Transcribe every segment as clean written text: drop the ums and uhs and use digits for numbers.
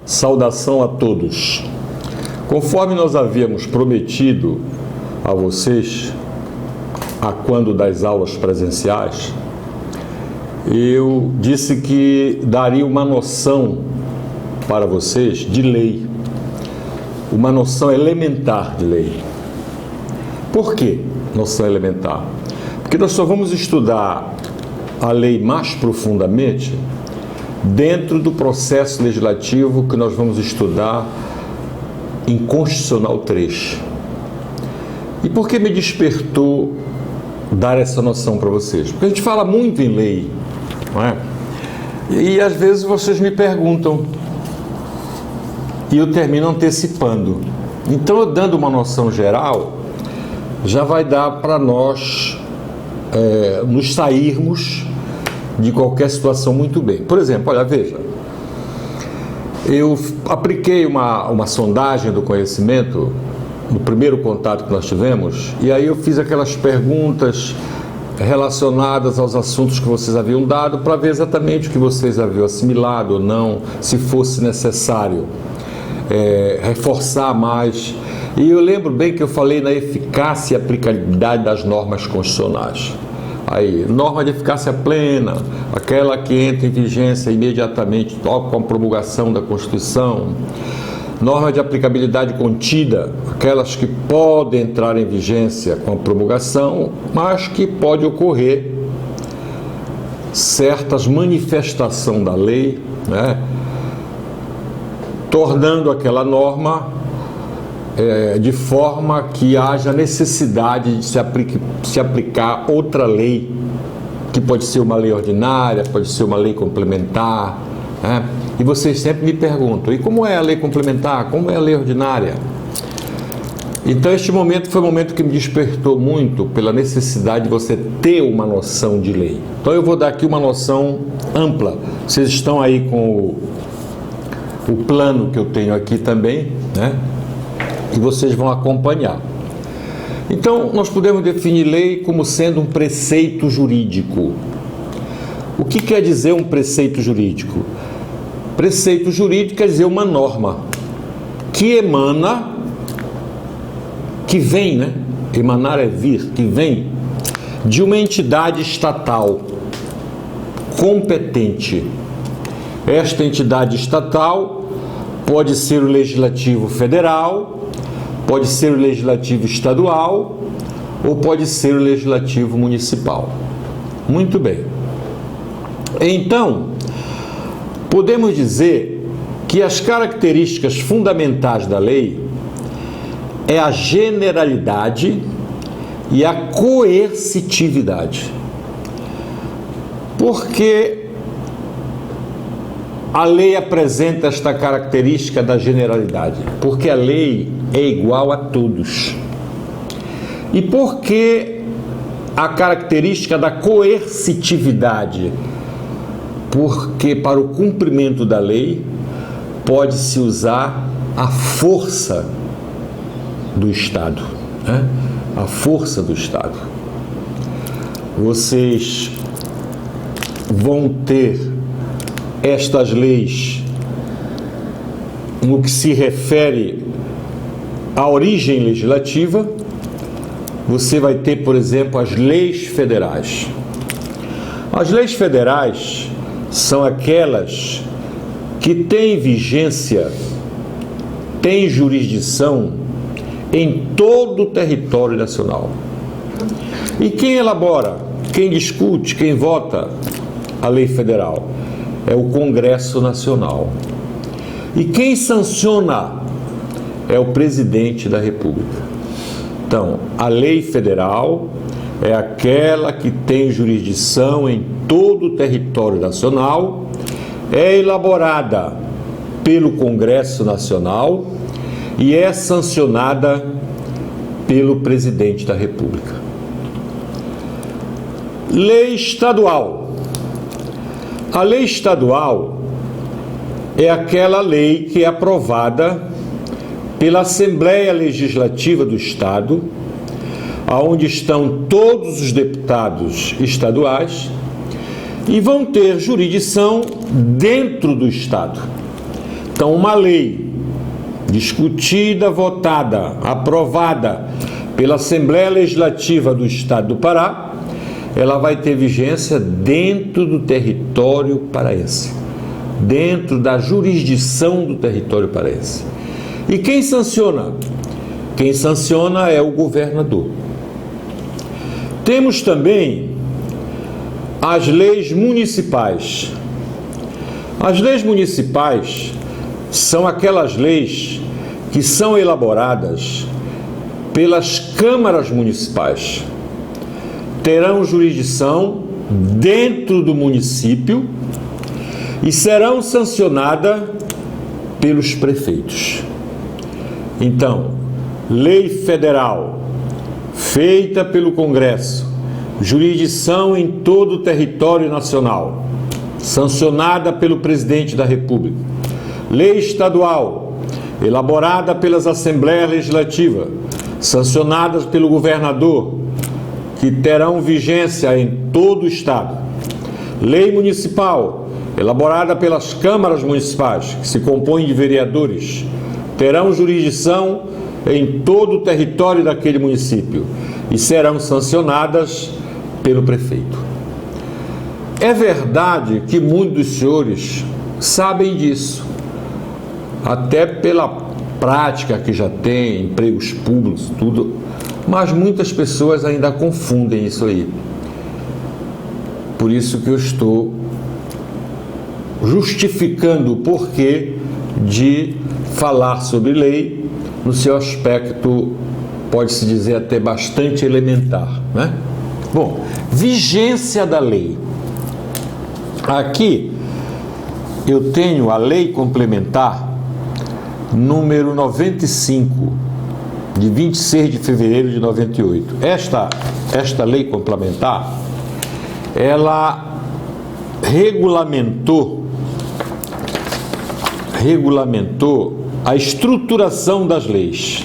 Saudação a todos. Conforme nós havíamos prometido a vocês, a quando das aulas presenciais, eu disse que daria uma noção para vocês de lei, uma noção elementar de lei. Por que noção elementar? Porque nós só vamos estudar a lei mais profundamente dentro do processo legislativo que nós vamos estudar em Constitucional 3. E por que me despertou dar essa noção para vocês? Porque a gente fala muito em lei, não é? E às vezes vocês me perguntam e eu termino antecipando. Então, eu dando uma noção geral, já vai dar para nós nos sairmos de qualquer situação muito bem. Por exemplo, olha, veja, eu apliquei uma sondagem do conhecimento no primeiro contato que nós tivemos, e aí eu fiz aquelas perguntas relacionadas aos assuntos que vocês haviam dado, para ver exatamente o que vocês haviam assimilado ou não, se fosse necessário reforçar mais. E eu lembro bem que eu falei na eficácia e aplicabilidade das normas constitucionais. Aí, norma de eficácia plena, aquela que entra em vigência imediatamente com a promulgação da Constituição. Norma de aplicabilidade contida, aquelas que podem entrar em vigência com a promulgação, mas que pode ocorrer certas manifestações da lei, né, tornando aquela norma de forma que haja necessidade de se aplicar outra lei, que pode ser uma lei ordinária, pode ser uma lei complementar, né? E vocês sempre me perguntam, e como é a lei complementar? Como é a lei ordinária? Então, este momento foi um momento que me despertou muito pela necessidade de você ter uma noção de lei. Então, eu vou dar aqui uma noção ampla. Vocês estão aí com o plano que eu tenho aqui também, né? E vocês vão acompanhar. Então, nós podemos definir lei como sendo um preceito jurídico. O que quer dizer um preceito jurídico? Preceito jurídico quer dizer uma norma que emana, que vem, né? Emanar é vir, que vem de uma entidade estatal competente. Esta entidade estatal pode ser o Legislativo Federal, pode ser o Legislativo Estadual ou pode ser o Legislativo Municipal. Muito bem. Então, podemos dizer que as características fundamentais da lei é a generalidade e a coercitividade. Porque a lei apresenta esta característica da generalidade? Porque a lei é igual a todos. E por que a característica da coercitividade? Porque para o cumprimento da lei pode-se usar a força do Estado, né? A força do Estado. Vocês vão ter estas leis no que se refere à origem legislativa. Você vai ter, por exemplo, as leis federais. As leis federais são aquelas que têm vigência, têm jurisdição em todo o território nacional. E quem elabora, quem discute, quem vota a lei federal? É o Congresso Nacional. E quem sanciona é o Presidente da República. Então, a lei federal é aquela que tem jurisdição em todo o território nacional, é elaborada pelo Congresso Nacional e é sancionada pelo Presidente da República. Lei estadual. A lei estadual é aquela lei que é aprovada pela Assembleia Legislativa do Estado, onde estão todos os deputados estaduais e vão ter jurisdição dentro do Estado. Então, uma lei discutida, votada, aprovada pela Assembleia Legislativa do Estado do Pará, ela vai ter vigência dentro do território paraense, dentro da jurisdição do território paraense. E quem sanciona? Quem sanciona é o governador. Temos também as leis municipais. As leis municipais são aquelas leis que são elaboradas pelas câmaras municipais. Terão jurisdição dentro do município e serão sancionadas pelos prefeitos. Então, lei federal feita pelo Congresso, jurisdição em todo o território nacional, sancionada pelo presidente da República. Lei estadual, elaborada pelas Assembleias Legislativas, sancionadas pelo governador, que terão vigência em todo o Estado. Lei municipal, elaborada pelas câmaras municipais, que se compõem de vereadores, terão jurisdição em todo o território daquele município e serão sancionadas pelo prefeito. É verdade que muitos dos senhores sabem disso, até pela prática que já tem, empregos públicos, tudo, mas muitas pessoas ainda confundem isso aí. Por isso que eu estou justificando o porquê de falar sobre lei no seu aspecto, pode-se dizer até bastante elementar, né? Bom, vigência da lei. Aqui eu tenho a lei complementar número 95, de 26 de fevereiro de 98. Esta lei complementar, ela regulamentou a estruturação das leis.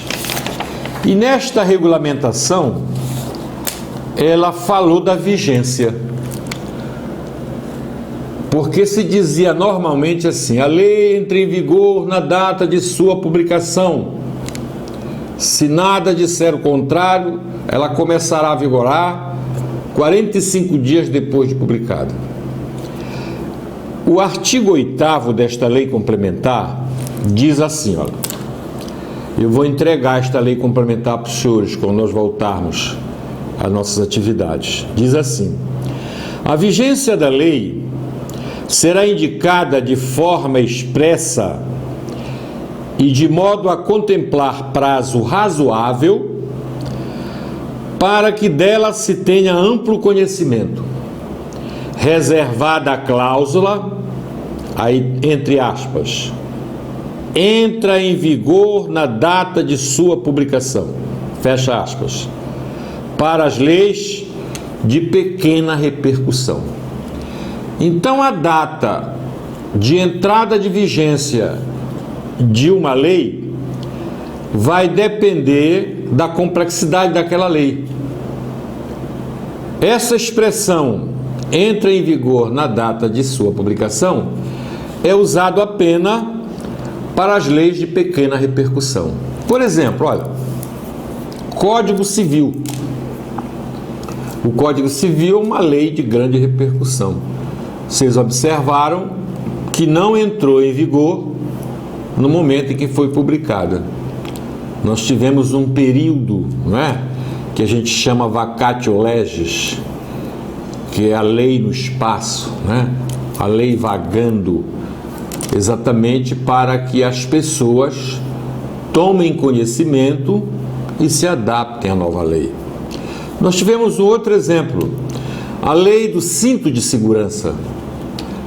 E nesta regulamentação, ela falou da vigência. Porque se dizia normalmente assim: a lei entra em vigor na data de sua publicação. Se nada disser o contrário, ela começará a vigorar 45 dias depois de publicada. O artigo 8º desta lei complementar diz assim, olha, eu vou entregar esta lei complementar para os senhores quando nós voltarmos às nossas atividades. Diz assim: a vigência da lei será indicada de forma expressa e de modo a contemplar prazo razoável para que dela se tenha amplo conhecimento, reservada a cláusula, aí entre aspas, entra em vigor na data de sua publicação, fecha aspas, para as leis de pequena repercussão. Então, a data de entrada de vigência de uma lei vai depender da complexidade daquela lei. Essa expressão entra em vigor na data de sua publicação é usado apenas para as leis de pequena repercussão. Por exemplo, olha, Código Civil. O Código Civil é uma lei de grande repercussão. Vocês observaram que não entrou em vigor no momento em que foi publicada. Nós tivemos um período, não é, que a gente chama vacatio legis, que é a lei no espaço, né? A lei vagando, exatamente para que as pessoas tomem conhecimento e se adaptem à nova lei. Nós tivemos um outro exemplo, a lei do cinto de segurança.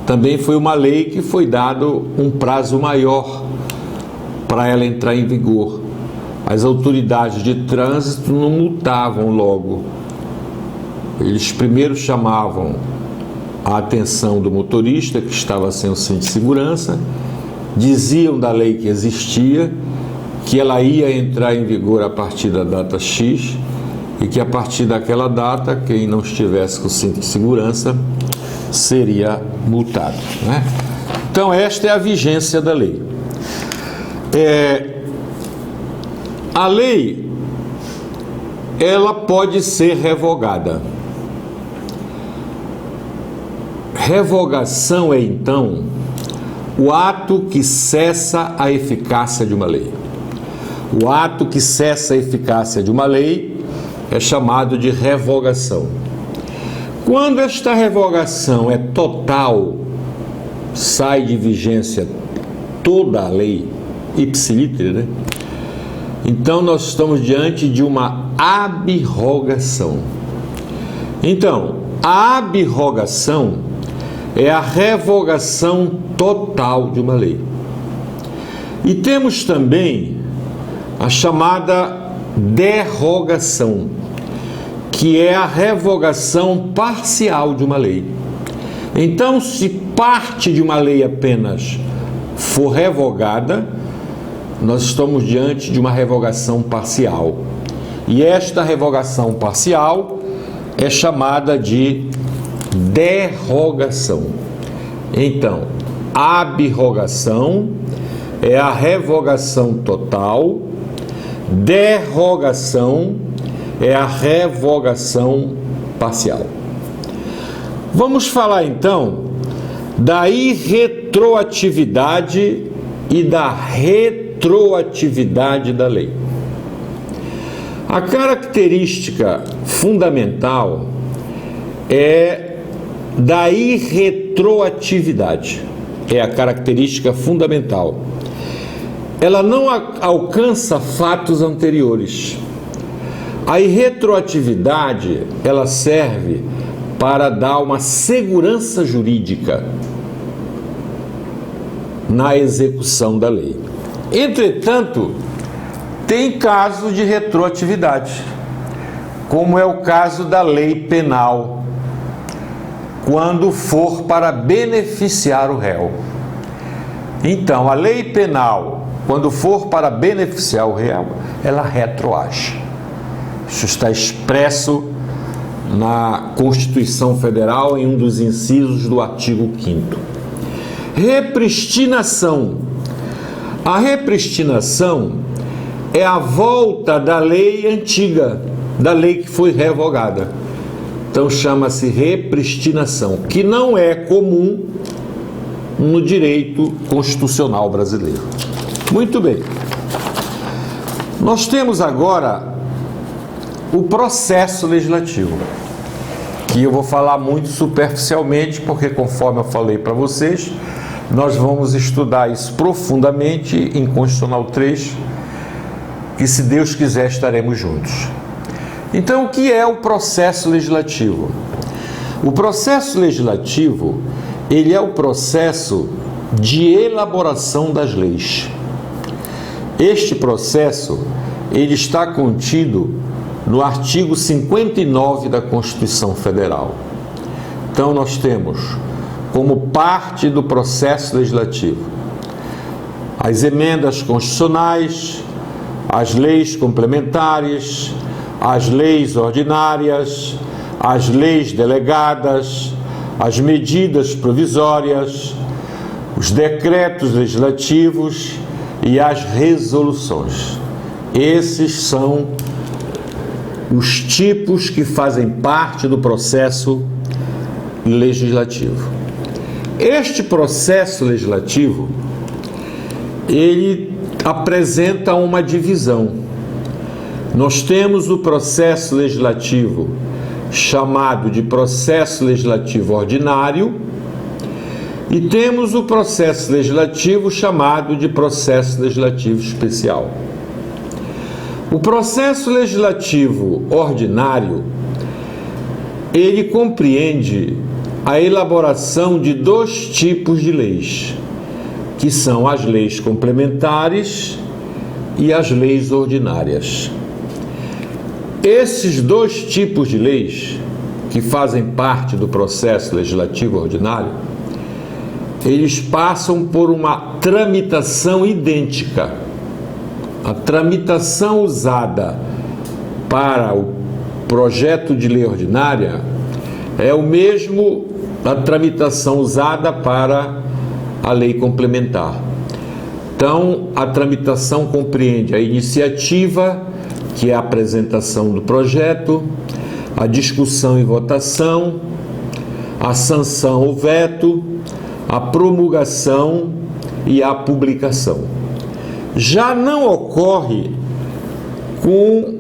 Também foi uma lei que foi dado um prazo maior para ela entrar em vigor. As autoridades de trânsito não multavam logo. Eles primeiro chamavam a atenção do motorista que estava sem o cinto de segurança, diziam da lei que existia, que ela ia entrar em vigor a partir da data X e que a partir daquela data, quem não estivesse com o cinto de segurança seria multado, né? Então, esta é a vigência da lei. A lei, ela pode ser revogada. Revogação é, então, o ato que cessa a eficácia de uma lei. O ato que cessa a eficácia de uma lei é chamado de revogação. Quando esta revogação é total, sai de vigência toda a lei, ipsiliter, né? Então nós estamos diante de uma abrogação. Então, a abrogação é a revogação total de uma lei. E temos também a chamada derrogação, que é a revogação parcial de uma lei. Então, se parte de uma lei apenas for revogada, nós estamos diante de uma revogação parcial. E esta revogação parcial é chamada de derrogação. Então, a abrogação é a revogação total, derrogação é a revogação parcial. Vamos falar então da irretroatividade e da retroatividade da lei. A característica fundamental é da irretroatividade. É a característica fundamental. Ela não alcança fatos anteriores. A irretroatividade, ela serve para dar uma segurança jurídica na execução da lei. Entretanto, tem casos de retroatividade, como é o caso da lei penal, quando for para beneficiar o réu. Então, a lei penal, quando for para beneficiar o réu, ela retroage. Isso está expresso na Constituição Federal, em um dos incisos do artigo 5º. Repristinação. A repristinação é a volta da lei antiga, da lei que foi revogada. Então chama-se repristinação, que não é comum no direito constitucional brasileiro. Muito bem. Nós temos agora o processo legislativo, que eu vou falar muito superficialmente, porque conforme eu falei para vocês, nós vamos estudar isso profundamente em Constitucional 3, que se Deus quiser estaremos juntos. Então, o que é o processo legislativo? O processo legislativo, ele é o processo de elaboração das leis. Este processo, ele está contido no artigo 59 da Constituição Federal. Então, nós temos como parte do processo legislativo as emendas constitucionais, as leis complementares, as leis ordinárias, as leis delegadas, as medidas provisórias, os decretos legislativos e as resoluções. Esses são os tipos que fazem parte do processo legislativo. Este processo legislativo, ele apresenta uma divisão. Nós temos o processo legislativo chamado de processo legislativo ordinário e temos o processo legislativo chamado de processo legislativo especial. O processo legislativo ordinário, ele compreende a elaboração de dois tipos de leis, que são as leis complementares e as leis ordinárias. Esses dois tipos de leis, que fazem parte do processo legislativo ordinário, eles passam por uma tramitação idêntica. A tramitação usada para o projeto de lei ordinária é o mesmo da tramitação usada para a lei complementar. Então, a tramitação compreende a iniciativa, que é a apresentação do projeto, a discussão e votação, a sanção ou veto, a promulgação e a publicação. Já não ocorre com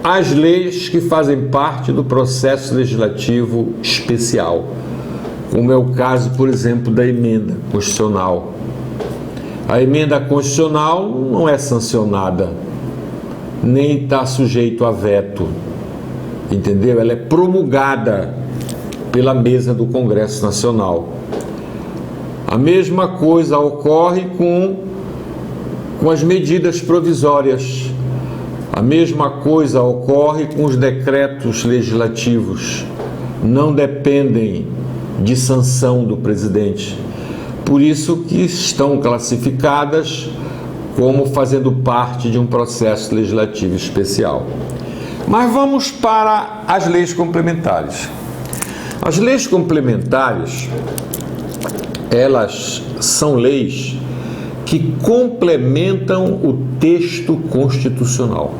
as leis que fazem parte do processo legislativo especial, como é o caso, por exemplo, da emenda constitucional. A emenda constitucional não é sancionada, nem está sujeito a veto, entendeu? Ela é promulgada pela mesa do Congresso Nacional. A mesma coisa ocorre com as medidas provisórias. A mesma coisa ocorre com os decretos legislativos. Não dependem de sanção do presidente. Por isso que estão classificadas como fazendo parte de um processo legislativo especial. Mas vamos para as leis complementares. As leis complementares, elas são leis que complementam o texto constitucional.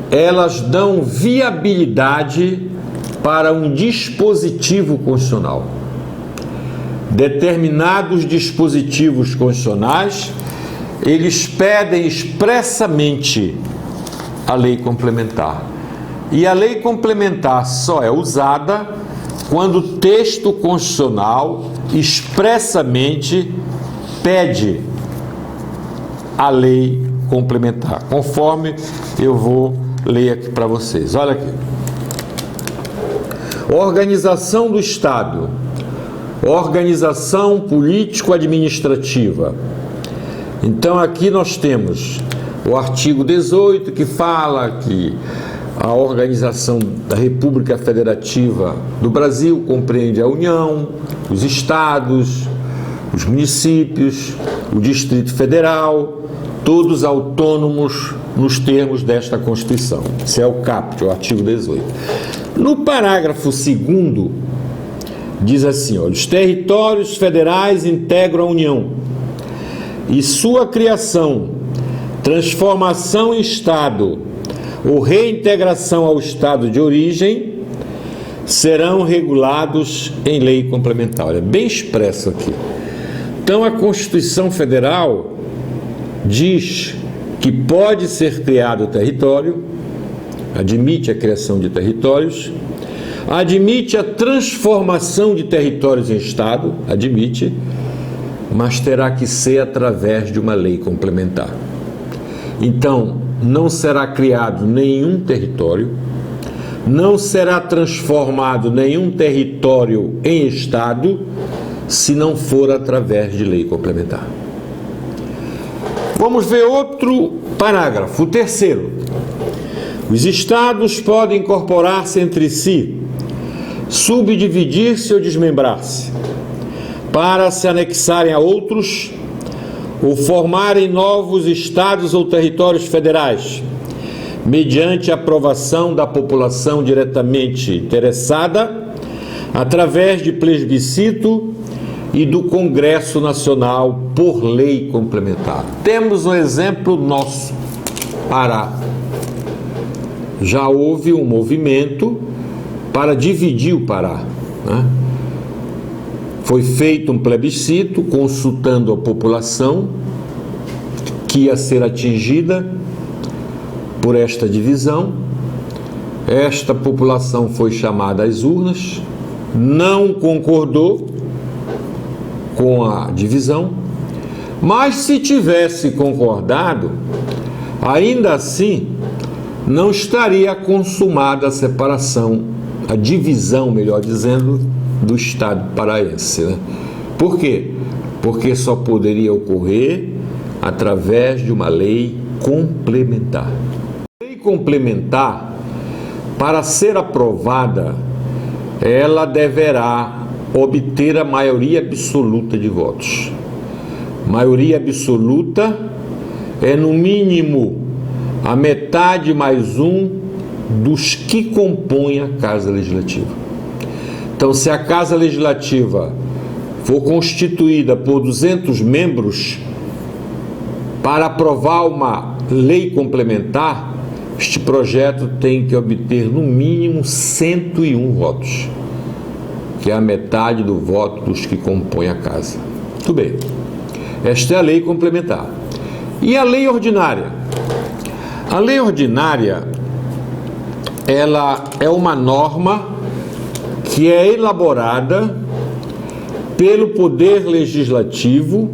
Elas dão viabilidade para um dispositivo constitucional. Determinados dispositivos constitucionais, eles pedem expressamente a lei complementar. E a lei complementar só é usada quando o texto constitucional expressamente pede a lei complementar, conforme eu vou ler aqui para vocês. Olha aqui. Organização do Estado, organização político-administrativa. Então aqui nós temos o artigo 18, que fala que a organização da República Federativa do Brasil compreende a União, os estados, os municípios, o Distrito Federal, todos autônomos nos termos desta Constituição. Esse é o caput, o artigo 18. No parágrafo 2º, diz assim, olha, os territórios federais integram a União e sua criação, transformação em Estado ou reintegração ao Estado de origem serão regulados em lei complementar. Olha, bem expresso aqui. Então, a Constituição Federal diz que pode ser criado o território, admite a criação de territórios, admite a transformação de territórios em Estado, admite, mas terá que ser através de uma lei complementar. Então, não será criado nenhum território, não será transformado nenhum território em Estado, se não for através de lei complementar. Vamos ver outro parágrafo, o 3º. Os Estados podem incorporar-se entre si, subdividir-se ou desmembrar-se, para se anexarem a outros ou formarem novos estados ou territórios federais, mediante a aprovação da população diretamente interessada, através de plebiscito e do Congresso Nacional por lei complementar. Temos um exemplo nosso, Pará. Já houve um movimento para dividir o Pará, né? Foi feito um plebiscito consultando a população que ia ser atingida por esta divisão. Esta população foi chamada às urnas, não concordou com a divisão, mas se tivesse concordado, ainda assim não estaria consumada a separação, a divisão, melhor dizendo, do Estado paraense, né? Por quê? Porque só poderia ocorrer através de uma lei complementar. A lei complementar, para ser aprovada, ela deverá obter a maioria absoluta de votos. Maioria absoluta é, no mínimo, a metade mais um dos que compõem a Casa Legislativa. Então, se a Casa Legislativa for constituída por 200 membros para aprovar uma lei complementar, este projeto tem que obter no mínimo 101 votos, que é a metade do voto dos que compõem a casa. Muito bem. Esta é a lei complementar. E a lei ordinária? A lei ordinária, ela é uma norma que é elaborada pelo Poder Legislativo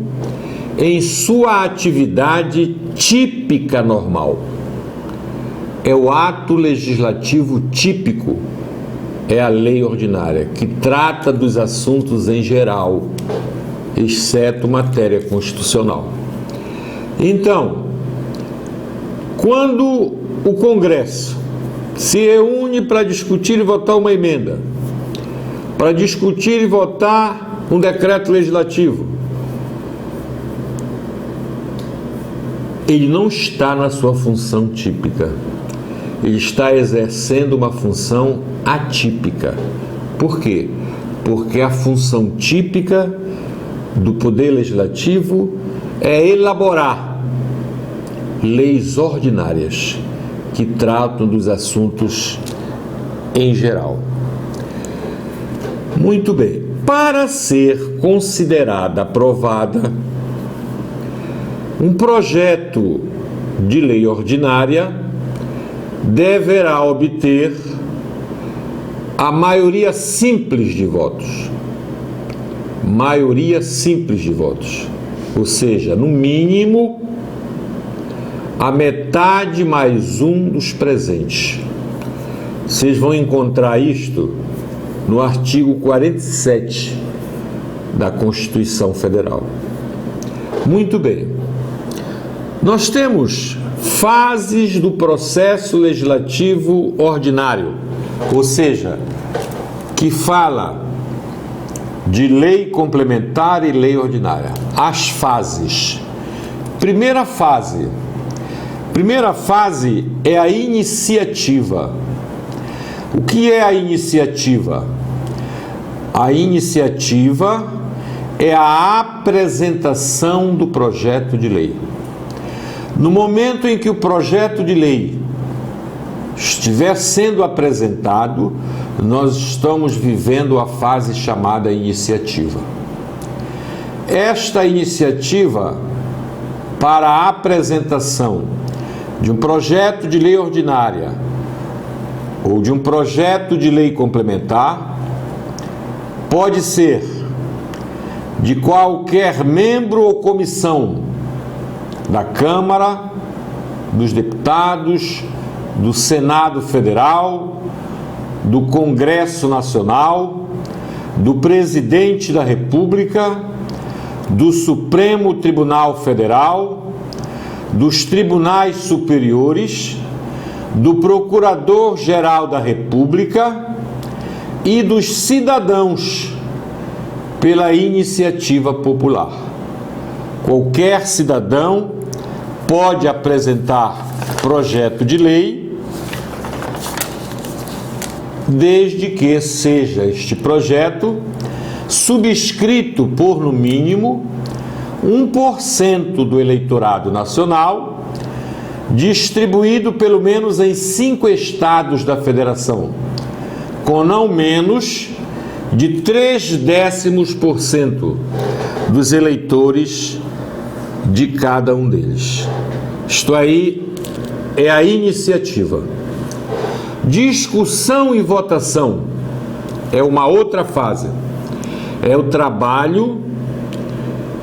em sua atividade típica normal. É o ato legislativo típico, é a lei ordinária, que trata dos assuntos em geral, exceto matéria constitucional. Então, quando o Congresso se reúne para discutir e votar uma emenda, para discutir e votar um decreto legislativo, ele não está na sua função típica, ele está exercendo uma função atípica. Por quê? Porque a função típica do Poder Legislativo é elaborar leis ordinárias que tratam dos assuntos em geral. Muito bem. Para ser considerada aprovada, um projeto de lei ordinária deverá obter a maioria simples de votos. Maioria simples de votos. Ou seja, no mínimo, a metade mais um dos presentes. Vocês vão encontrar isto no artigo 47 da Constituição Federal. Muito bem. Nós temos fases do processo legislativo ordinário, ou seja, que fala de lei complementar e lei ordinária. As fases. Primeira fase é a iniciativa. O que é a iniciativa? A iniciativa é a apresentação do projeto de lei. No momento em que o projeto de lei estiver sendo apresentado, nós estamos vivendo a fase chamada iniciativa. Esta iniciativa para a apresentação de um projeto de lei ordinária ou de um projeto de lei complementar pode ser de qualquer membro ou comissão da Câmara, dos Deputados, do Senado Federal, do Congresso Nacional, do Presidente da República, do Supremo Tribunal Federal, dos Tribunais Superiores, do Procurador-Geral da República e dos cidadãos pela iniciativa popular. Qualquer cidadão pode apresentar projeto de lei, desde que seja este projeto subscrito por, no mínimo, 1% do eleitorado nacional, distribuído pelo menos em 5 estados da federação, com não menos de 0,3% dos eleitores de cada um deles. Isto aí é a iniciativa. Discussão e votação é uma outra fase. É o trabalho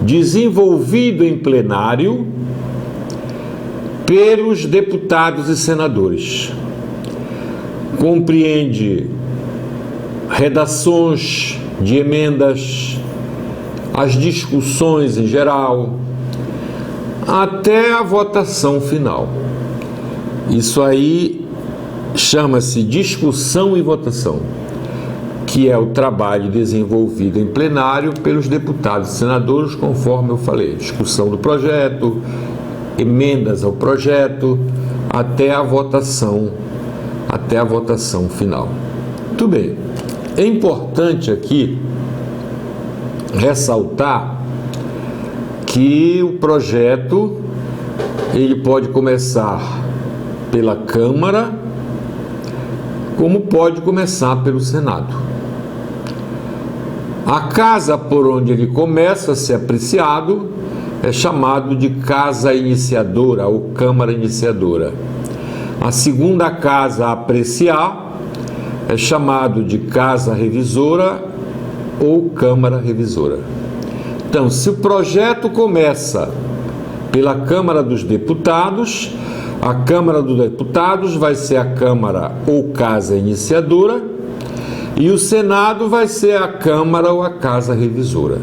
desenvolvido em plenário pelos deputados e senadores. Compreende redações de emendas, as discussões em geral, até a votação final. Isso aí chama-se discussão e votação, que é o trabalho desenvolvido em plenário pelos deputados e senadores, conforme eu falei, discussão do projeto, emendas ao projeto, até a votação final. Muito bem. É importante aqui ressaltar que o projeto ele pode começar pela Câmara, como pode começar pelo Senado. A casa por onde ele começa a ser apreciado é chamado de casa iniciadora ou Câmara iniciadora. A segunda casa a apreciar é chamado de casa revisora ou Câmara revisora. Então, se o projeto começa pela Câmara dos Deputados, a Câmara dos Deputados vai ser a Câmara ou Casa Iniciadora e o Senado vai ser a Câmara ou a Casa Revisora.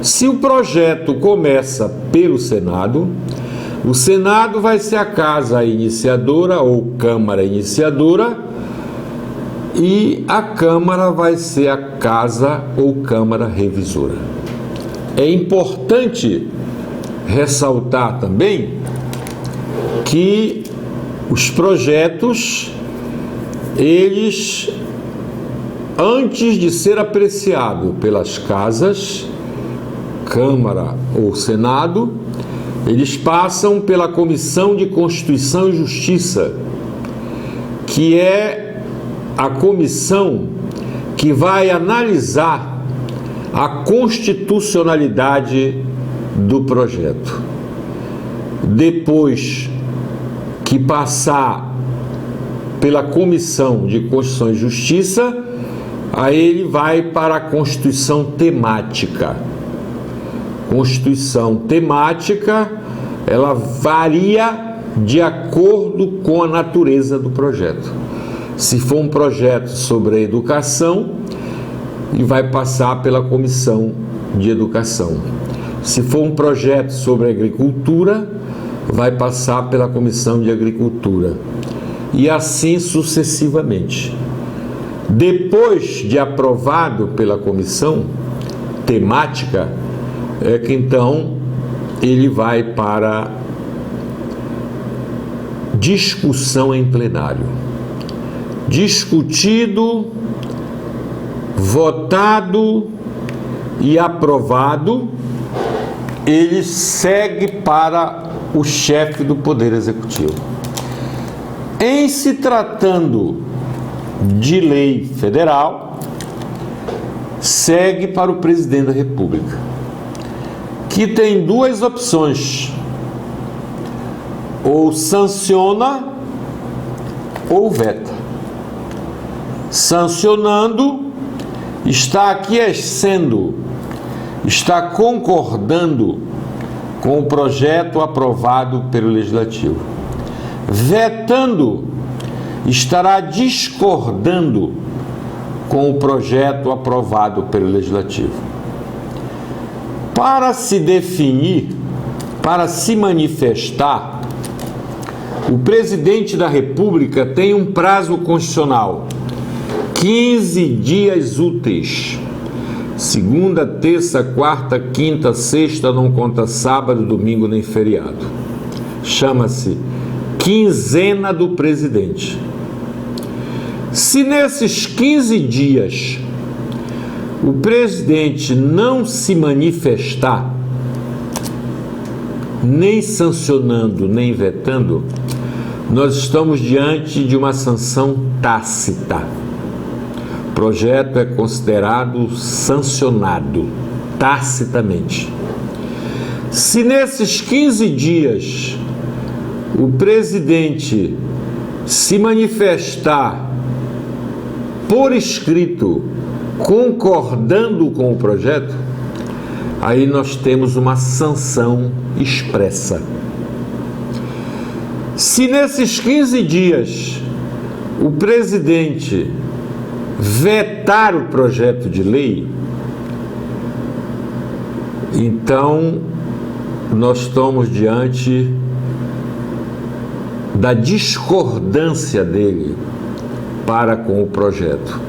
Se o projeto começa pelo Senado, o Senado vai ser a Casa Iniciadora ou Câmara Iniciadora e a Câmara vai ser a Casa ou Câmara Revisora. É importante ressaltar também que os projetos, eles, antes de ser apreciado pelas casas, Câmara ou Senado, eles passam pela Comissão de Constituição e Justiça, que é a comissão que vai analisar a constitucionalidade do projeto. Depois que passar pela Comissão de Constituição e Justiça, aí ele vai para a Constituição Temática. Constituição Temática, ela varia de acordo com a natureza do projeto. Se for um projeto sobre a educação, ele vai passar pela Comissão de Educação. Se for um projeto sobre agricultura, vai passar pela Comissão de Agricultura. E assim sucessivamente. Depois de aprovado pela comissão temática, é que então ele vai para discussão em plenário. Discutido, votado e aprovado, ele segue para o chefe do Poder Executivo. Em se tratando de lei federal, segue para o Presidente da República, que tem duas opções: ou sanciona ou veta. Sancionando, está aquiescendo, está concordando com o projeto aprovado pelo Legislativo. Vetando, estará discordando com o projeto aprovado pelo Legislativo. Para se definir, para se manifestar, o Presidente da República tem um prazo constitucional, 15 dias úteis. Segunda, terça, quarta, quinta, sexta, não conta sábado, domingo nem feriado. Chama-se quinzena do presidente. Se nesses 15 dias o presidente não se manifestar, nem sancionando, nem vetando, nós estamos diante de uma sanção tácita. O projeto é considerado sancionado tacitamente. Se nesses 15 dias o presidente se manifestar por escrito, concordando com o projeto, aí nós temos uma sanção expressa. Se nesses 15 dias o presidente vetar o projeto de lei, então nós estamos diante da discordância dele para com o projeto.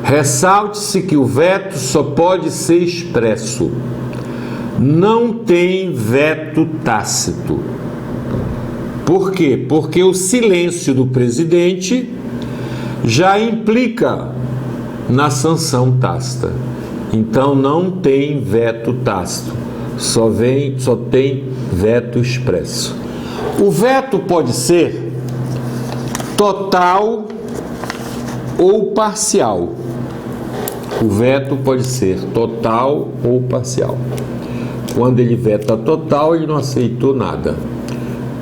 Ressalte-se que o veto só pode ser expresso. Não tem veto tácito. Por quê? Porque o silêncio do presidente já implica na sanção tácita. Então não tem veto tácito, só tem veto expresso. O veto pode ser total ou parcial. O veto pode ser total ou parcial. Quando ele veta total, ele não aceitou nada.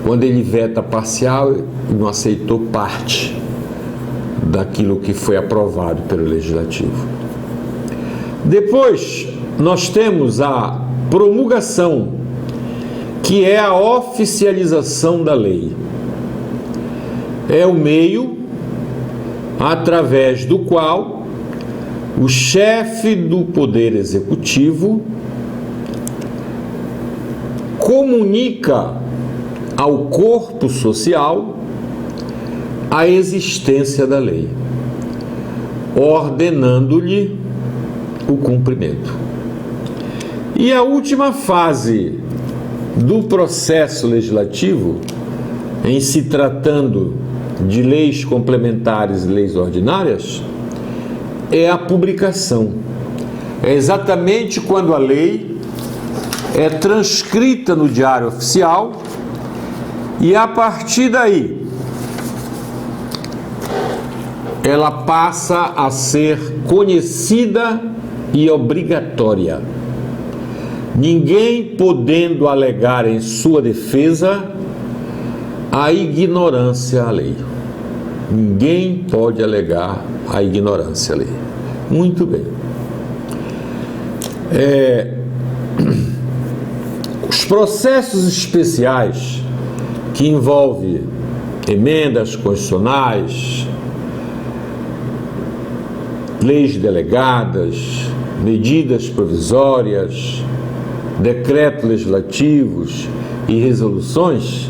Quando ele veta parcial, ele não aceitou parte daquilo que foi aprovado pelo Legislativo. Depois, nós temos a promulgação, que é a oficialização da lei. É o meio através do qual o chefe do Poder Executivo comunica ao corpo social a existência da lei, ordenando-lhe o cumprimento. E a última fase do processo legislativo, em se tratando de leis complementares e leis ordinárias, é a publicação. É exatamente quando a lei é transcrita no Diário Oficial e, a partir daí, ela passa a ser conhecida e obrigatória. Ninguém podendo alegar em sua defesa a ignorância à lei. Ninguém pode alegar a ignorância à lei. Muito bem. Os processos especiais que envolvem emendas constitucionais, leis delegadas, medidas provisórias, decretos legislativos e resoluções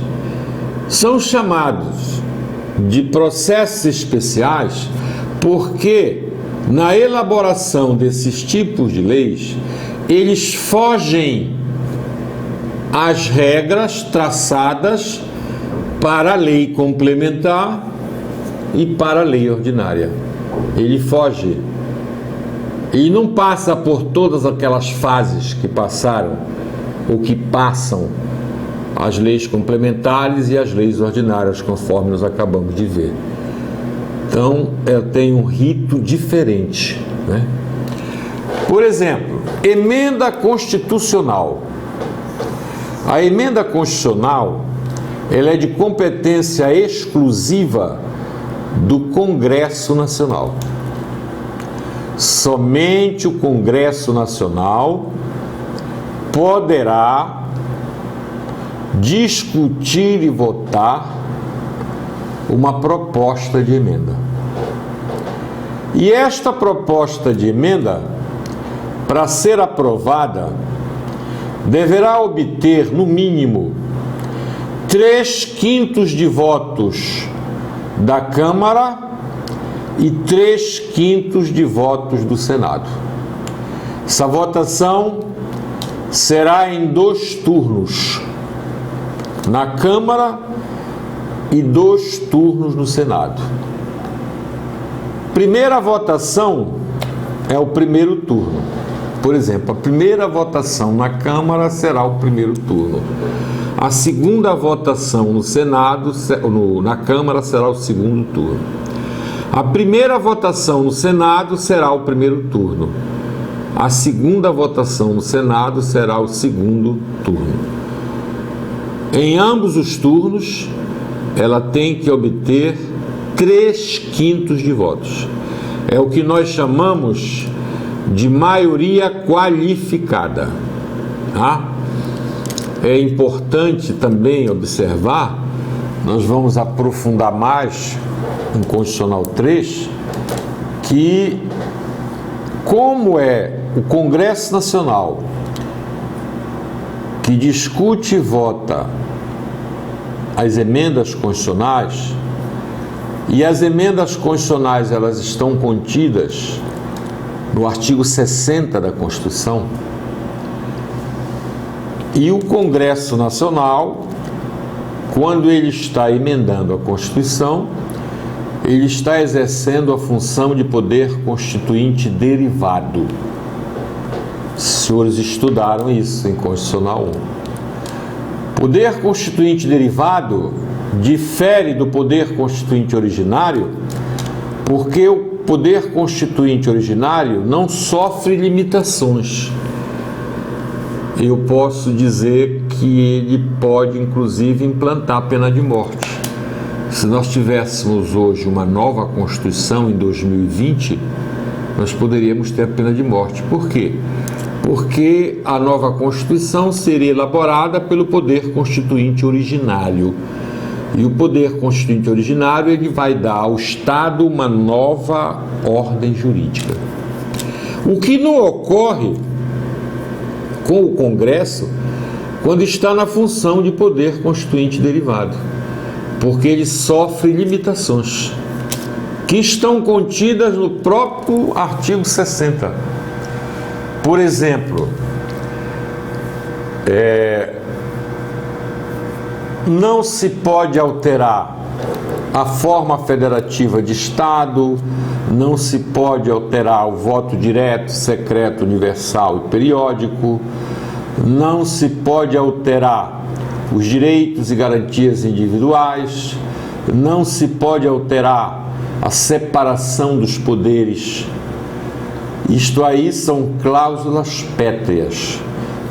são chamados de processos especiais porque, na elaboração desses tipos de leis, eles fogem às regras traçadas para a lei complementar e para a lei ordinária. Ele foge e não passa por todas aquelas fases que passaram ou que passam as leis complementares e as leis ordinárias, conforme nós acabamos de ver. Então, tem um rito diferente, né? Por exemplo, emenda constitucional. A emenda constitucional, ela é de competência exclusiva do Congresso Nacional. Somente o Congresso Nacional poderá discutir e votar uma proposta de emenda. E esta proposta de emenda, para ser aprovada, deverá obter, no mínimo, 3/5 de votos da Câmara e 3/5 de votos do Senado. Essa votação será em 2 turnos, na Câmara e 2 turnos no Senado. Primeira votação é o primeiro turno. Por exemplo, a primeira votação na Câmara será o primeiro turno. A segunda votação no Senado, na Câmara, será o segundo turno. A primeira votação no Senado será o primeiro turno. A segunda votação no Senado será o segundo turno. Em ambos os turnos, ela tem que obter 3/5 de votos. É o que nós chamamos de maioria qualificada. Tá? É importante também observar, nós vamos aprofundar mais em Constitucional 3, que como é o Congresso Nacional que discute e vota as emendas constitucionais, e as emendas constitucionais elas estão contidas no artigo 60 da Constituição, e o Congresso Nacional, quando ele está emendando a Constituição, ele está exercendo a função de poder constituinte derivado. senhores estudaram isso em Constitucional 1. Poder constituinte derivado difere do poder constituinte originário porque o poder constituinte originário não sofre limitações. Eu posso dizer que ele pode, inclusive, implantar a pena de morte. Se nós tivéssemos hoje uma nova Constituição em 2020, nós poderíamos ter a pena de morte. Por quê? Porque a nova Constituição seria elaborada pelo poder constituinte originário. E o poder constituinte originário ele vai dar ao Estado uma nova ordem jurídica. O que não ocorre com o Congresso quando está na função de poder constituinte derivado, porque ele sofre limitações que estão contidas no próprio artigo 60. Por exemplo, não se pode alterar a forma federativa de Estado, não se pode alterar o voto direto, secreto, universal e periódico, não se pode alterar os direitos e garantias individuais, não se pode alterar a separação dos poderes. Isto aí são cláusulas pétreas.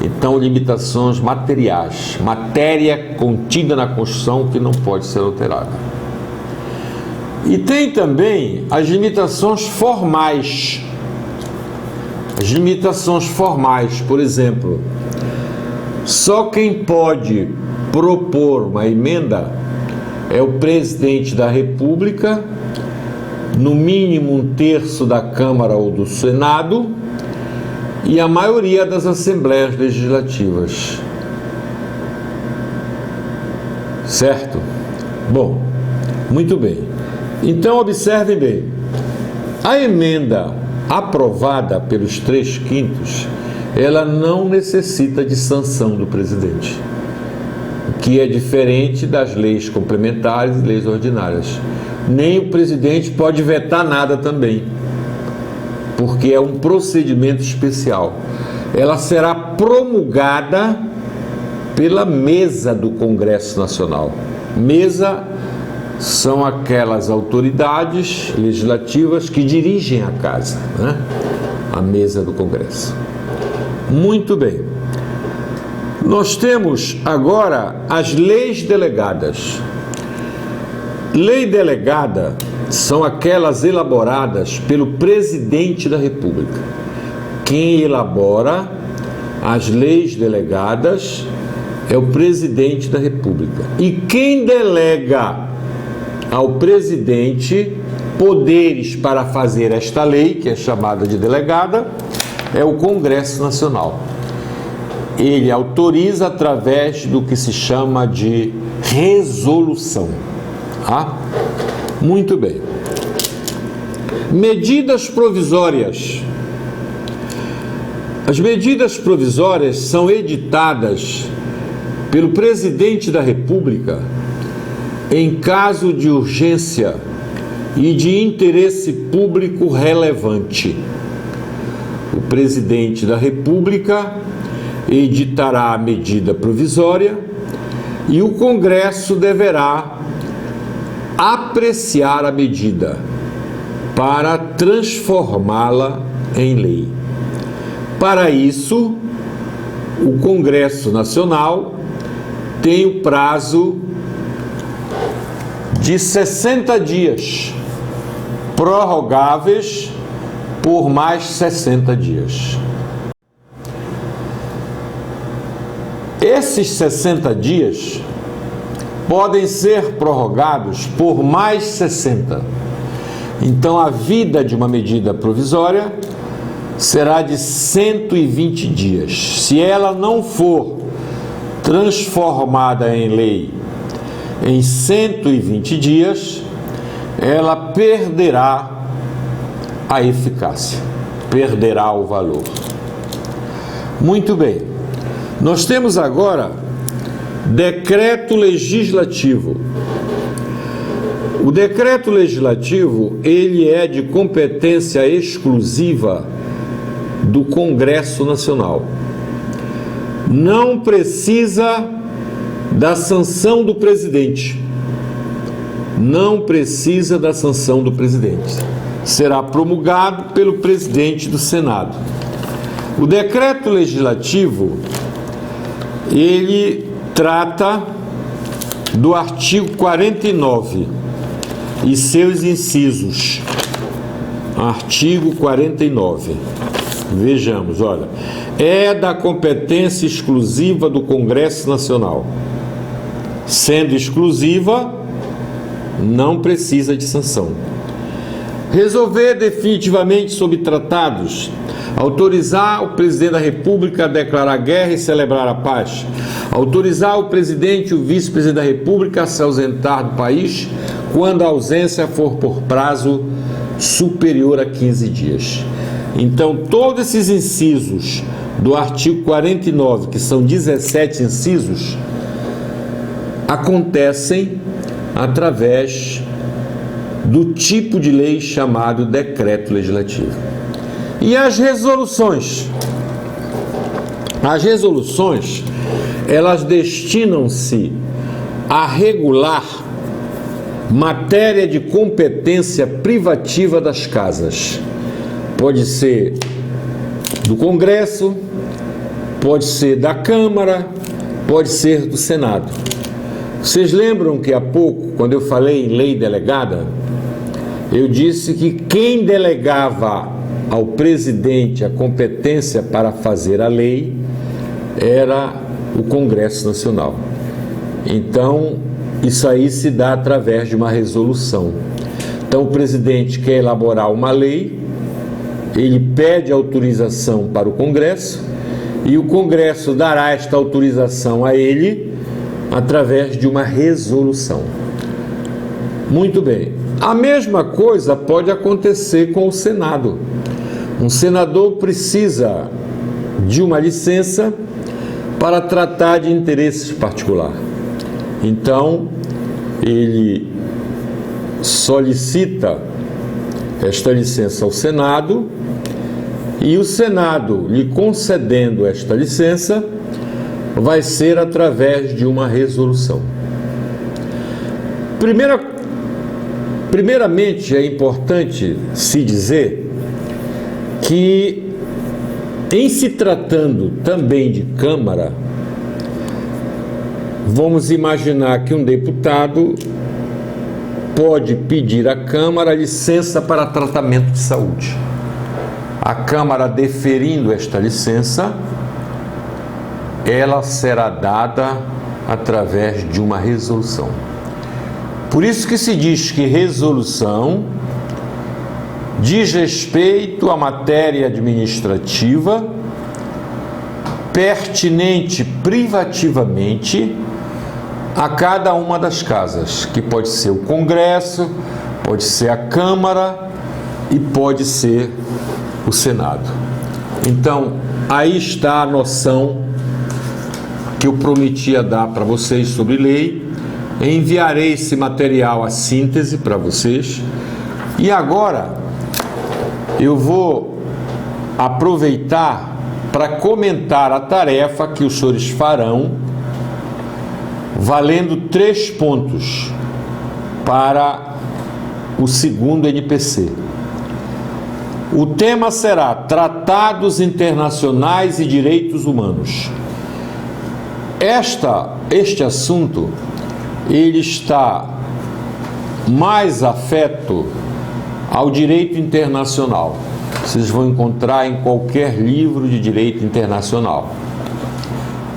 Então, limitações materiais, matéria contida na Constituição que não pode ser alterada. E tem também as limitações formais. As limitações formais, por exemplo, só quem pode propor uma emenda é o presidente da República, no mínimo 1/3 da Câmara ou do Senado, e a maioria das assembleias legislativas. Certo? Bom, muito bem. Então, observem bem. A emenda aprovada pelos 3/5, ela não necessita de sanção do presidente, o que é diferente das leis complementares e leis ordinárias. Nem o presidente pode vetar nada também, porque é um procedimento especial. Ela será promulgada pela mesa do Congresso Nacional. Mesa são aquelas autoridades legislativas que dirigem a casa, né? A mesa do Congresso. Muito bem. Nós temos agora as leis delegadas. Lei delegada são aquelas elaboradas pelo presidente da República. Quem elabora as leis delegadas é o presidente da República. E quem delega ao presidente poderes para fazer esta lei, que é chamada de delegada, é o Congresso Nacional. Ele autoriza através do que se chama de resolução. Muito bem. Medidas provisórias. As medidas provisórias são editadas pelo presidente da República em caso de urgência e de interesse público relevante. O presidente da República editará a medida provisória e o Congresso deverá apreciar a medida para transformá-la em lei. Para isso, o Congresso Nacional tem o prazo de 60 dias, prorrogáveis por mais 60 dias. Esses 60 dias podem ser prorrogados por mais 60. Então, a vida de uma medida provisória será de 120 dias. Se ela não for transformada em lei em 120 dias, ela perderá a eficácia, perderá o valor. Muito bem. Nós temos agora decreto legislativo. O decreto legislativo, ele é de competência exclusiva do Congresso Nacional. Não precisa da sanção do presidente. Não precisa da sanção do presidente. Será promulgado pelo presidente do Senado. O decreto legislativo, ele trata do artigo 49 e seus incisos. Artigo 49. Vejamos, olha. É da competência exclusiva do Congresso Nacional. Sendo exclusiva, não precisa de sanção. Resolver definitivamente sobre tratados, autorizar o presidente da República a declarar guerra e celebrar a paz, autorizar o presidente e o vice-presidente da República a se ausentar do país quando a ausência for por prazo superior a 15 dias. Então, todos esses incisos do artigo 49, que são 17 incisos, acontecem através do tipo de lei chamado decreto legislativo. E as resoluções? As resoluções, elas destinam-se a regular matéria de competência privativa das casas. Pode ser do Congresso, pode ser da Câmara, pode ser do Senado. Vocês lembram que há pouco, quando eu falei em lei delegada, eu disse que quem delegava ao presidente a competência para fazer a lei era o Congresso Nacional. Então, isso aí se dá através de uma resolução. Então, o presidente quer elaborar uma lei, ele pede autorização para o Congresso e o Congresso dará esta autorização a ele através de uma resolução. Muito bem. A mesma coisa pode acontecer com o Senado. Um senador precisa de uma licença para tratar de interesses particulares. Então, ele solicita esta licença ao Senado e o Senado, lhe concedendo esta licença, vai ser através de uma resolução. Primeiramente, é importante se dizer que, em se tratando também de Câmara, vamos imaginar que um deputado pode pedir à Câmara licença para tratamento de saúde. A Câmara deferindo esta licença, ela será dada através de uma resolução. Por isso que se diz que resolução diz respeito à matéria administrativa pertinente privativamente a cada uma das casas, que pode ser o Congresso, pode ser a Câmara e pode ser o Senado. Então, aí está a noção que eu prometia dar para vocês sobre lei. Enviarei esse material, a síntese, para vocês. E agora eu vou aproveitar para comentar a tarefa que os senhores farão, valendo 3 pontos para o segundo NPC. O tema será Tratados Internacionais e Direitos Humanos. Este assunto, ele está mais afeto ao direito internacional. Vocês vão encontrar em qualquer livro de direito internacional.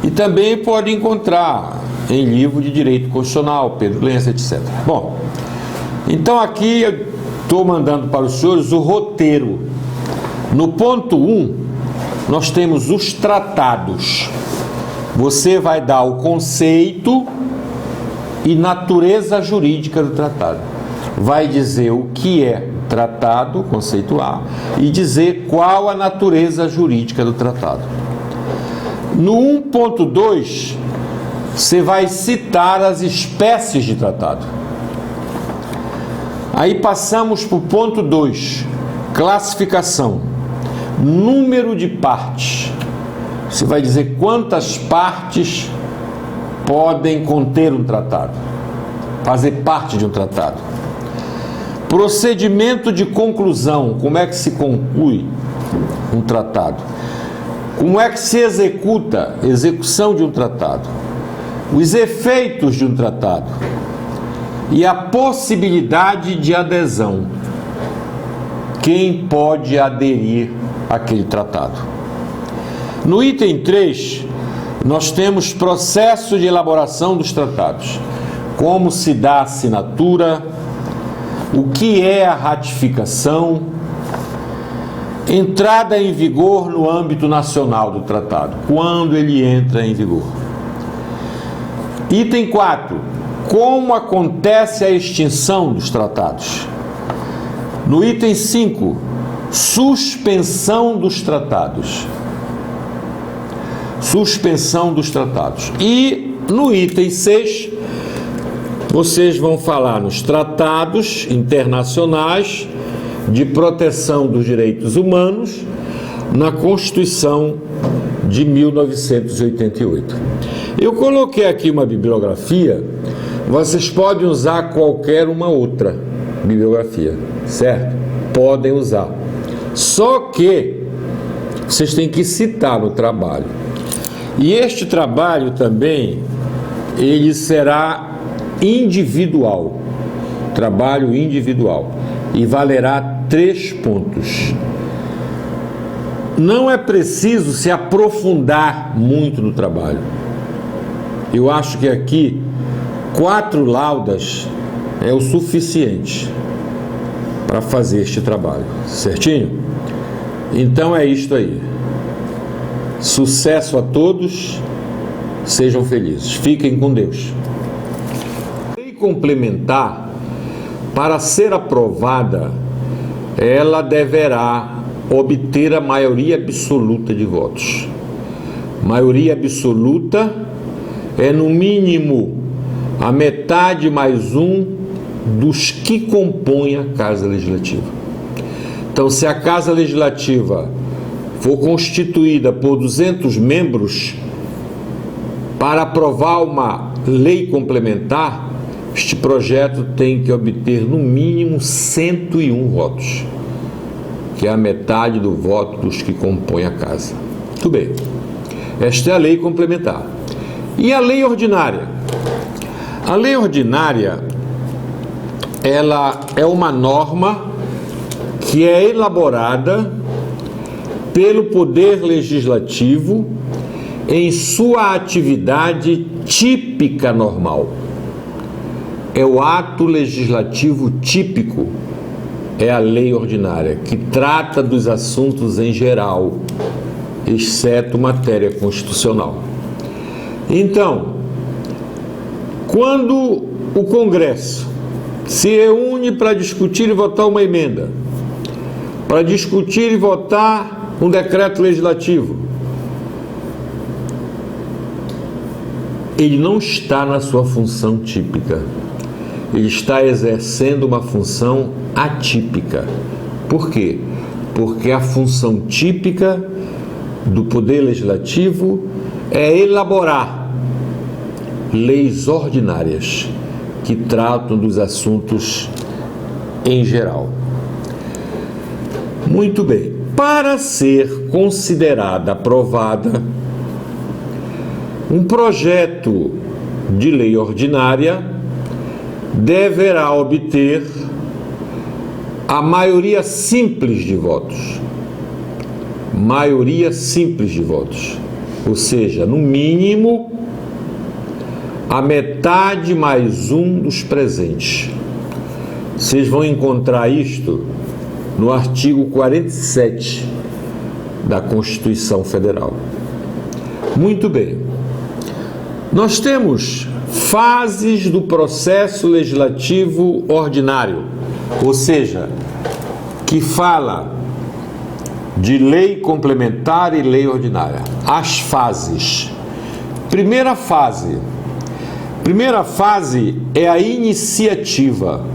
E também pode encontrar em livro de direito constitucional, Pedro Lenz, etc. Bom, então aqui eu estou mandando para os senhores o roteiro. No ponto 1, nós temos os tratados. Você vai dar o conceito e natureza jurídica do tratado. Vai dizer o que é tratado, conceituar, e dizer qual a natureza jurídica do tratado. No 1.2, você vai citar as espécies de tratado. Aí passamos para o ponto 2, classificação. número de partes. Você vai dizer quantas partes podem conter um tratado, fazer parte de um tratado. Procedimento de conclusão, como é que se conclui um tratado? Como é que se executa a execução de um tratado? Os efeitos de um tratado e a possibilidade de adesão. Quem pode aderir àquele tratado? No item 3, nós temos processo de elaboração dos tratados. Como se dá a assinatura, o que é a ratificação, entrada em vigor no âmbito nacional do tratado, quando ele entra em vigor. Item 4, como acontece a extinção dos tratados. No item 5, suspensão dos tratados. Suspensão dos tratados. E no item 6, vocês vão falar nos tratados internacionais de proteção dos direitos humanos na Constituição de 1988. Eu coloquei aqui uma bibliografia, vocês podem usar qualquer uma outra bibliografia, certo? Podem usar. Só que vocês têm que citar no trabalho. E este trabalho também, ele será individual, trabalho individual, e valerá 3 pontos. Não é preciso se aprofundar muito no trabalho. Eu acho que aqui 4 laudas é o suficiente para fazer este trabalho, certinho? Então é isto aí. Sucesso a todos, sejam felizes, fiquem com Deus. Lei complementar, para ser aprovada, ela deverá obter a maioria absoluta de votos. Maioria absoluta é, no mínimo, a metade mais um dos que compõem a Casa Legislativa. Então, se a Casa Legislativa for constituída por 200 membros, para aprovar uma lei complementar, este projeto tem que obter no mínimo 101 votos, que é a metade do voto dos que compõem a Casa. Muito bem. Esta é a lei complementar. E a lei ordinária? A lei ordinária, ela é uma norma que é elaborada pelo Poder Legislativo em sua atividade típica normal. É o ato legislativo típico, é a lei ordinária, que trata dos assuntos em geral, exceto matéria constitucional. Então, quando o Congresso se reúne para discutir e votar uma emenda, para discutir e votar um decreto legislativo, ele não está na sua função típica, ele está exercendo uma função atípica. Por quê? Porque a função típica do Poder Legislativo é elaborar leis ordinárias que tratam dos assuntos em geral. Muito bem. Para ser considerada aprovada, um projeto de lei ordinária deverá obter a maioria simples de votos. Maioria simples de votos. Ou seja, no mínimo, a metade mais um dos presentes. Vocês vão encontrar isto no artigo 47 da Constituição Federal. Muito bem. Nós temos fases do processo legislativo ordinário, ou seja, que fala de lei complementar e lei ordinária. As fases. Primeira fase é a iniciativa.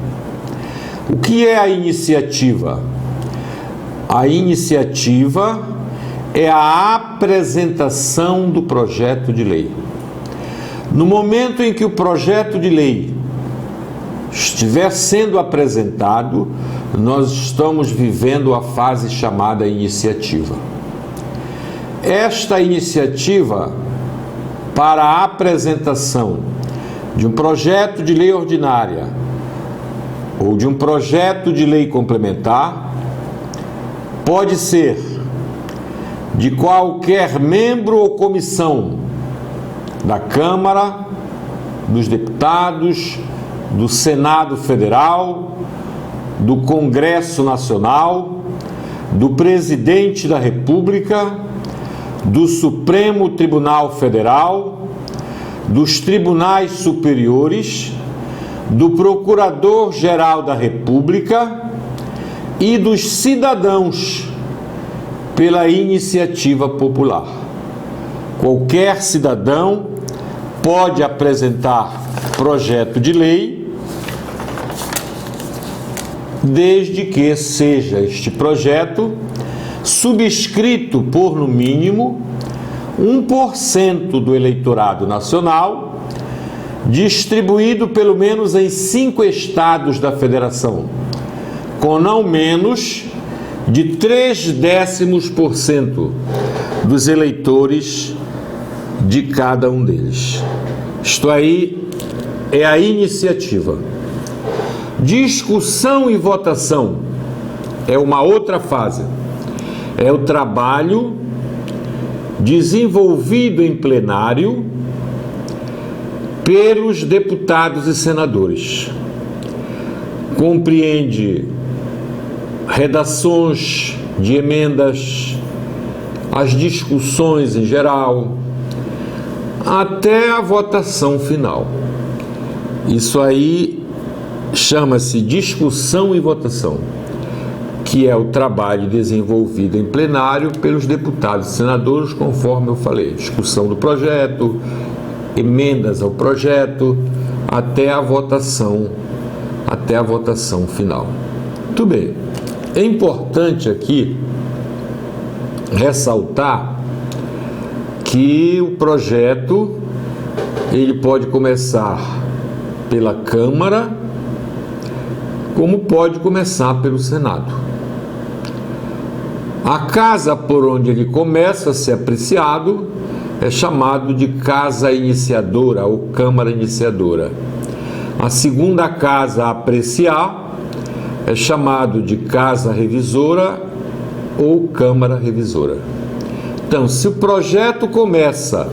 O que é a iniciativa? A iniciativa é a apresentação do projeto de lei. No momento em que o projeto de lei estiver sendo apresentado, nós estamos vivendo a fase chamada iniciativa. Esta iniciativa para a apresentação de um projeto de lei ordinária ou de um projeto de lei complementar pode ser de qualquer membro ou comissão da Câmara, dos Deputados, do Senado Federal, do Congresso Nacional, do Presidente da República, do Supremo Tribunal Federal, dos Tribunais Superiores, do Procurador-Geral da República e dos cidadãos pela iniciativa popular. Qualquer cidadão pode apresentar projeto de lei, desde que seja este projeto subscrito por, no mínimo, 1% do eleitorado nacional, distribuído pelo menos em 5 estados da federação, com não menos de 0,3% dos eleitores de cada um deles. Isto aí é a iniciativa. Discussão e votação é uma outra fase. É o trabalho desenvolvido em plenário pelos deputados e senadores. Compreende redações de emendas, as discussões em geral, até a votação final. Isso aí chama-se discussão e votação, que é o trabalho desenvolvido em plenário pelos deputados e senadores, conforme eu falei, discussão do projeto, emendas ao projeto, até a votação final. Muito bem. É importante aqui ressaltar que o projeto ele pode começar pela Câmara, como pode começar pelo Senado. A casa por onde ele começa a ser apreciado é chamado de casa iniciadora ou Câmara iniciadora. A segunda casa a apreciar é chamado de casa revisora ou Câmara revisora. Então, se o projeto começa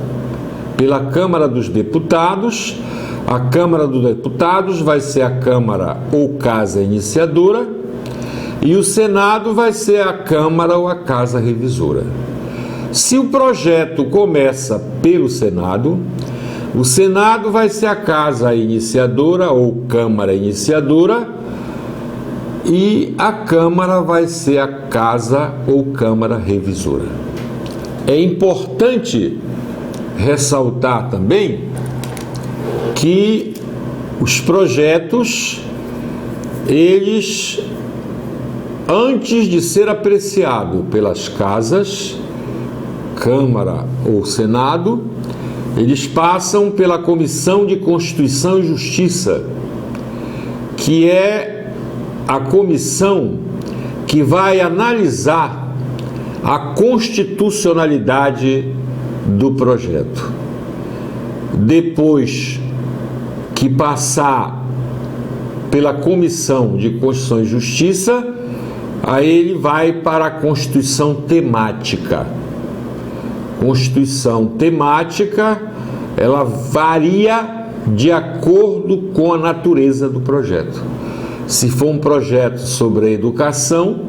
pela Câmara dos Deputados, a Câmara dos Deputados vai ser a Câmara ou Casa Iniciadora e o Senado vai ser a Câmara ou a Casa Revisora. Se o projeto começa pelo Senado, o Senado vai ser a Casa Iniciadora ou Câmara Iniciadora e a Câmara vai ser a Casa ou Câmara Revisora. É importante ressaltar também que os projetos, eles, antes de ser apreciado pelas casas, Câmara ou Senado, eles passam pela Comissão de Constituição e Justiça, que é a comissão que vai analisar a constitucionalidade do projeto. Depois que passar pela Comissão de Constituição e Justiça, aí ele vai para a Constituição Temática. Constituição Temática, ela varia de acordo com a natureza do projeto. Se for um projeto sobre a educação,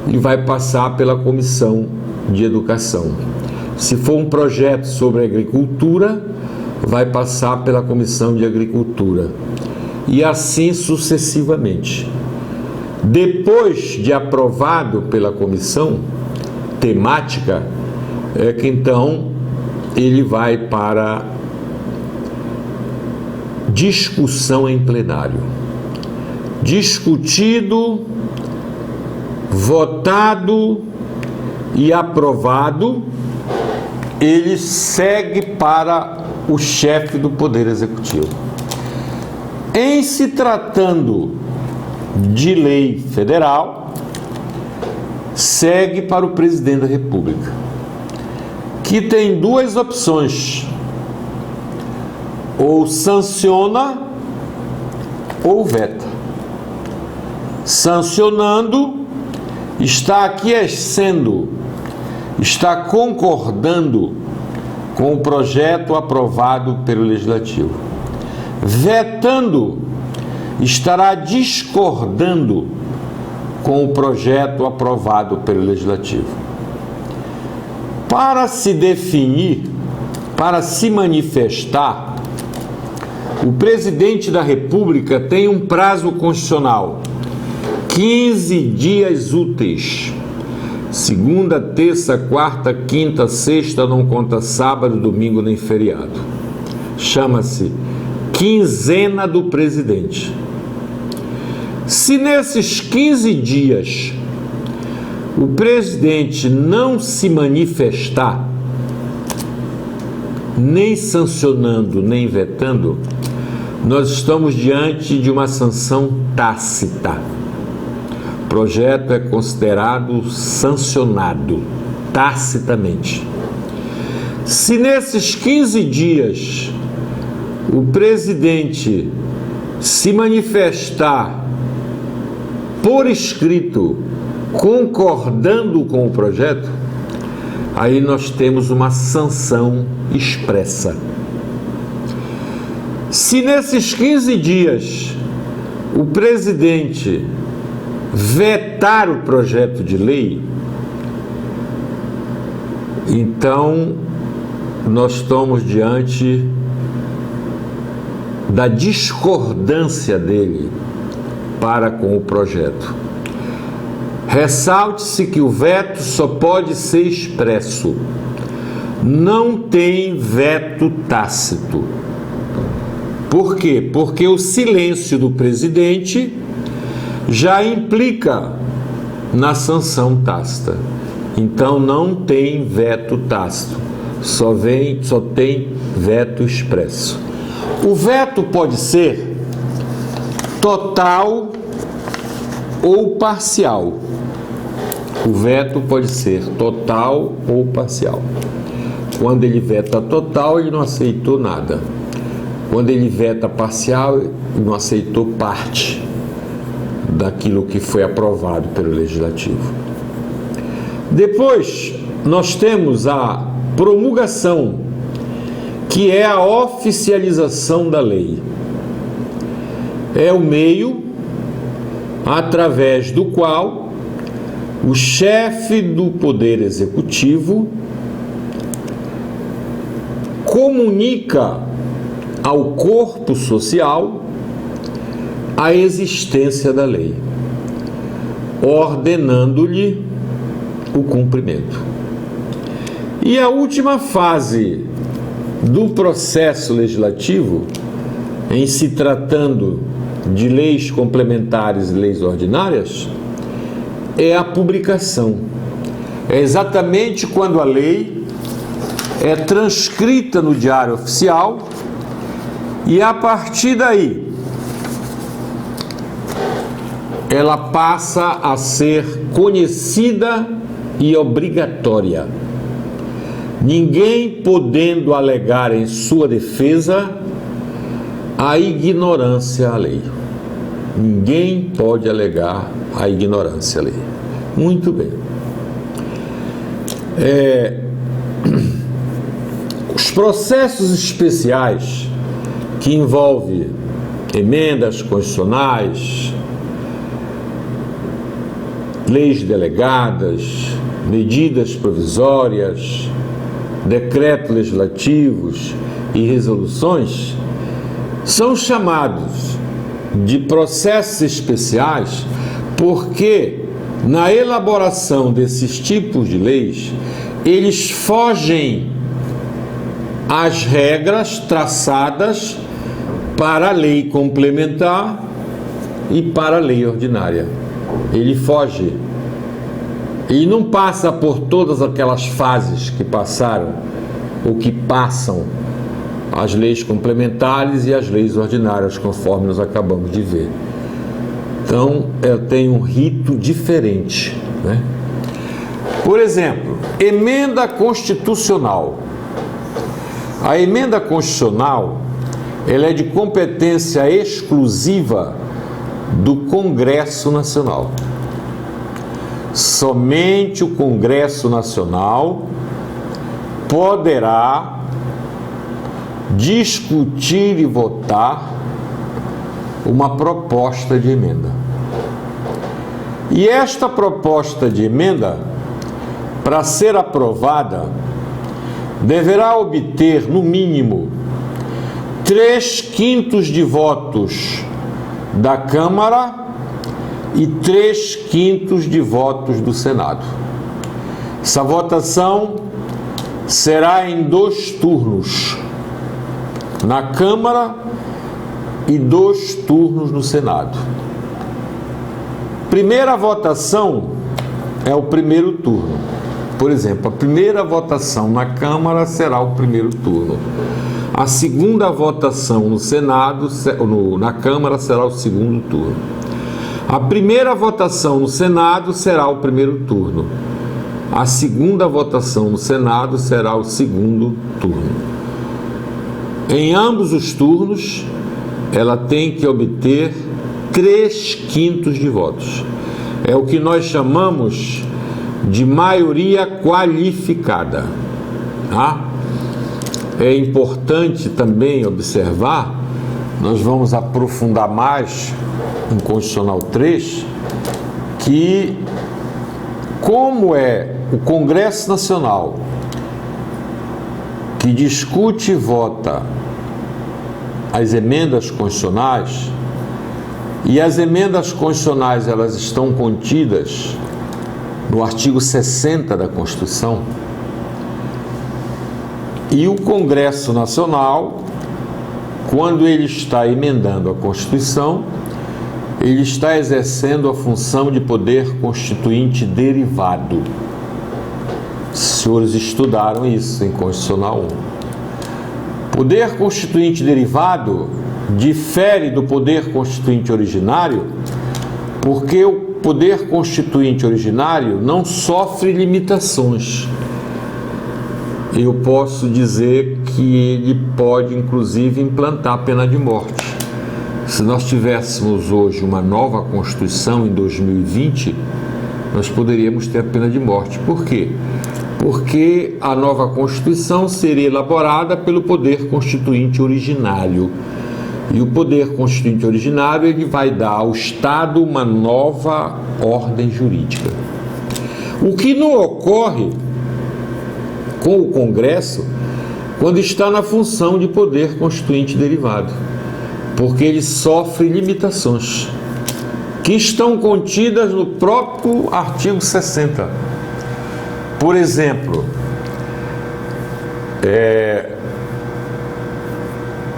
ele vai passar pela Comissão de Educação. Se for um projeto sobre a agricultura, vai passar pela Comissão de Agricultura. E assim sucessivamente. Depois de aprovado pela Comissão Temática, é que então ele vai para discussão em plenário. Discutido votado e aprovado, ele segue para o chefe do Poder Executivo. Em se tratando de lei federal, segue para o presidente da República, que tem duas opções: ou sanciona ou veta. Sancionando, está aquiescendo, está concordando com o projeto aprovado pelo Legislativo. Vetando, estará discordando com o projeto aprovado pelo Legislativo. Para se definir, para se manifestar, o presidente da República tem um prazo constitucional, 15 dias úteis. Segunda, terça, quarta, quinta, sexta, não conta sábado, domingo nem feriado. Chama-se quinzena do presidente. Se nesses 15 dias o presidente não se manifestar, nem sancionando, nem vetando, nós estamos diante de uma sanção tácita. O projeto é considerado sancionado tacitamente. Se nesses 15 dias o presidente se manifestar por escrito, concordando com o projeto, aí nós temos uma sanção expressa. Se nesses 15 dias o presidente vetar o projeto de lei, então nós estamos diante da discordância dele para com o projeto. Ressalte-se que o veto só pode ser expresso, não tem veto tácito. Por quê? Porque o silêncio do presidente já implica na sanção tácita. Então não tem veto tácito, só tem veto expresso. O veto pode ser total ou parcial. O veto pode ser total ou parcial. Quando ele veta total, ele não aceitou nada. Quando ele veta parcial, ele não aceitou parte daquilo que foi aprovado pelo Legislativo. Depois, nós temos a promulgação, que é a oficialização da lei. É o meio através do qual o chefe do Poder Executivo comunica ao corpo social a existência da lei, ordenando-lhe o cumprimento. E a última fase do processo legislativo, em se tratando de leis complementares e leis ordinárias, é a publicação. É exatamente quando a lei é transcrita no Diário Oficial e, a partir daí, ela passa a ser conhecida e obrigatória. Ninguém podendo alegar em sua defesa a ignorância à lei. Ninguém pode alegar a ignorância à lei. Muito bem. Os processos especiais que envolvem emendas constitucionais, leis delegadas, medidas provisórias, decretos legislativos e resoluções são chamados de processos especiais porque, na elaboração desses tipos de leis, eles fogem às regras traçadas para a lei complementar e para a lei ordinária. Ele foge e não passa por todas aquelas fases que passaram ou que passam as leis complementares e as leis ordinárias, conforme nós acabamos de ver. Então, tem um rito diferente, né? Por exemplo, emenda constitucional. A emenda constitucional, ela é de competência exclusiva do Congresso Nacional. Somente o Congresso Nacional poderá discutir e votar uma proposta de emenda. E esta proposta de emenda, para ser aprovada, deverá obter, no mínimo, 3/5 de votos da Câmara e 3/5 de votos do Senado. Essa votação será em 2 turnos na Câmara e 2 turnos no Senado. Primeira votação é o primeiro turno. Por exemplo, a primeira votação na Câmara será o primeiro turno. A segunda votação no Senado, na Câmara, será o segundo turno. A primeira votação no Senado será o primeiro turno. A segunda votação no Senado será o segundo turno. Em ambos os turnos, ela tem que obter 3/5 de votos. É o que nós chamamos de maioria qualificada, tá? É importante também observar, nós vamos aprofundar mais em Constitucional 3, que como é o Congresso Nacional que discute e vota as emendas constitucionais, e as emendas constitucionais elas estão contidas no artigo 60 da Constituição, e o Congresso Nacional, quando ele está emendando a Constituição, ele está exercendo a função de poder constituinte derivado. Os senhores estudaram isso em Constitucional 1. Poder constituinte derivado difere do poder constituinte originário, porque o poder constituinte originário não sofre limitações. Eu posso dizer que ele pode, inclusive, implantar a pena de morte. Se nós tivéssemos hoje uma nova Constituição em 2020, nós poderíamos ter a pena de morte. Por quê? Porque a nova Constituição seria elaborada pelo poder constituinte originário. E o poder constituinte originário, ele vai dar ao Estado uma nova ordem jurídica. O que não ocorre com o Congresso quando está na função de poder constituinte derivado, porque ele sofre limitações que estão contidas no próprio artigo 60. Por exemplo,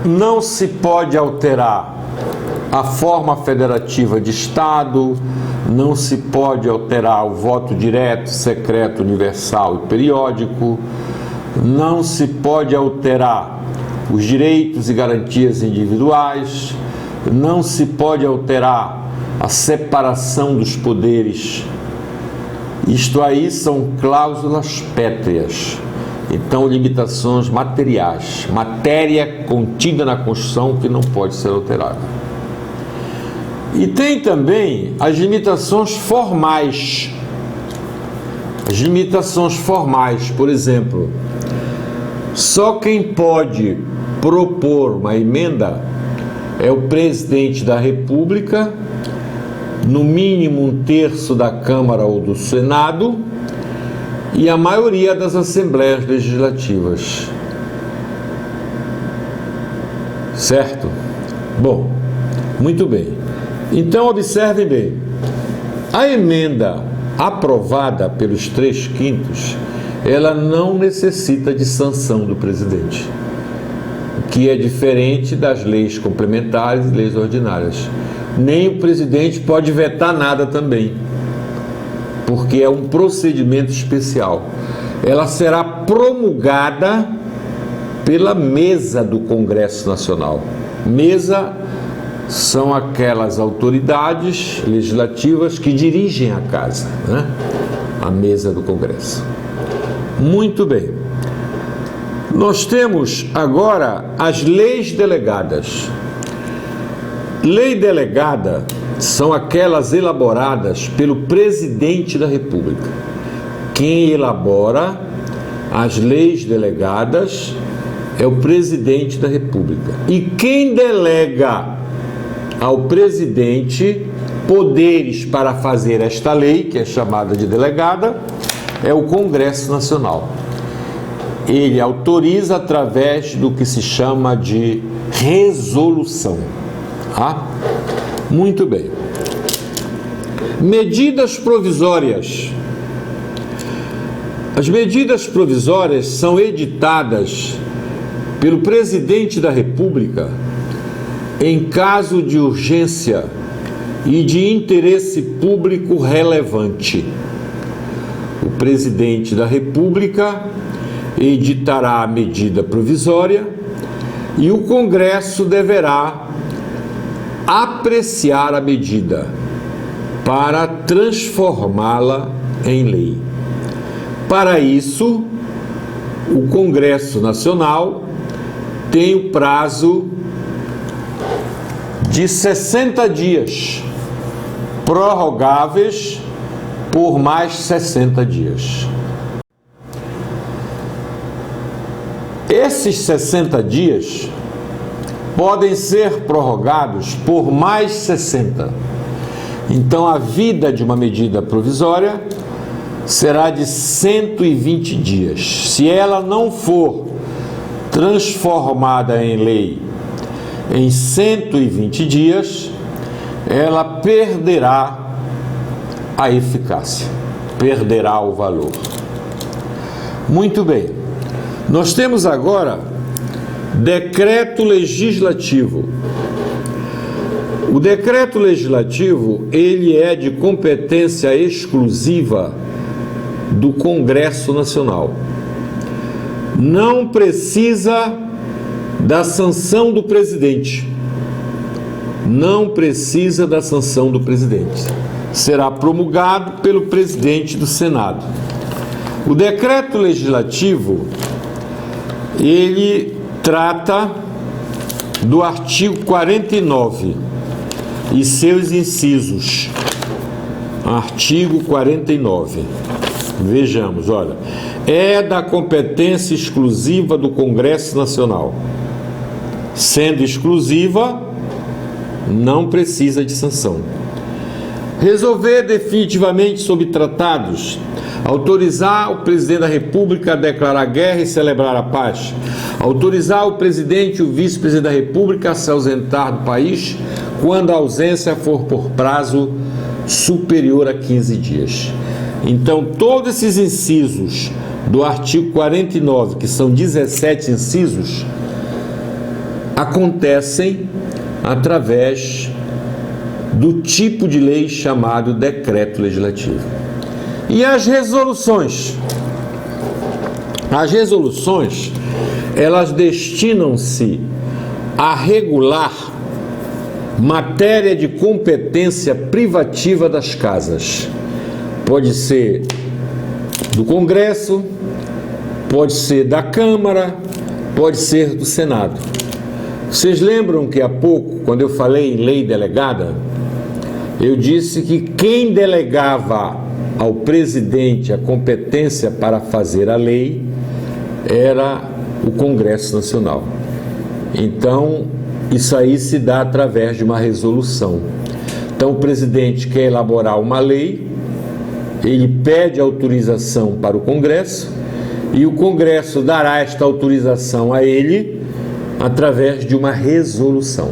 não se pode alterar a forma federativa de Estado, não se pode alterar o voto direto, secreto, universal e periódico, não se pode alterar os direitos e garantias individuais, não se pode alterar a separação dos poderes. Isto aí são cláusulas pétreas. Então, limitações materiais, matéria contida na Constituição que não pode ser alterada. E tem também as limitações formais. As limitações formais, por exemplo, só quem pode propor uma emenda é o presidente da República, no mínimo 1/3 da Câmara ou do Senado, e a maioria das assembleias legislativas. Certo? Bom, muito bem. Então, observem bem. A emenda aprovada pelos 3/5, ela não necessita de sanção do presidente, o que é diferente das leis complementares e leis ordinárias. Nem o presidente pode vetar nada também. porque é um procedimento especial. Ela será promulgada pela mesa do Congresso Nacional. Mesa são aquelas autoridades legislativas que dirigem a casa, né? A mesa do Congresso. Muito bem. Nós temos agora as leis delegadas. Lei delegada são aquelas elaboradas pelo presidente da República. Quem elabora as leis delegadas é o presidente da República. E quem delega ao presidente poderes para fazer esta lei, que é chamada de delegada, é o Congresso Nacional. Ele autoriza através do que se chama de resolução. Tá? Muito bem. Medidas provisórias. As medidas provisórias são editadas pelo presidente da República em caso de urgência e de interesse público relevante. O presidente da República editará a medida provisória e o Congresso deverá apreciar a medida para transformá-la em lei. Para isso, o Congresso Nacional tem o prazo de 60 dias, prorrogáveis por mais 60 dias. Esses 60 dias podem ser prorrogados por mais 60. Então, a vida de uma medida provisória será de 120 dias. Se ela não for transformada em lei em 120 dias, ela perderá a eficácia, perderá o valor. Muito bem. Nós temos agora decreto legislativo. O decreto legislativo, ele é de competência exclusiva do Congresso Nacional. Não precisa da sanção do presidente. Não precisa da sanção do presidente. Será promulgado pelo presidente do Senado. O decreto legislativo, ele trata do artigo 49 e seus incisos. Artigo 49. Vejamos, olha. É da competência exclusiva do Congresso Nacional. Sendo exclusiva, não precisa de sanção. Resolver definitivamente sobre tratados. Autorizar o presidente da República a declarar guerra e celebrar a paz. Autorizar o presidente e o vice-presidente da República a se ausentar do país quando a ausência for por prazo superior a 15 dias. Então, todos esses incisos do artigo 49, que são 17 incisos, acontecem através do tipo de lei chamado decreto legislativo. E as resoluções? As resoluções, elas destinam-se a regular matéria de competência privativa das casas. Pode ser do Congresso, pode ser da Câmara, pode ser do Senado. Vocês lembram que há pouco, quando eu falei em lei delegada, eu disse que quem delegava ao presidente a competência para fazer a lei era o Congresso Nacional. Então, isso aí se dá através de uma resolução. Então, o presidente quer elaborar uma lei, ele pede autorização para o Congresso e o Congresso dará esta autorização a ele através de uma resolução.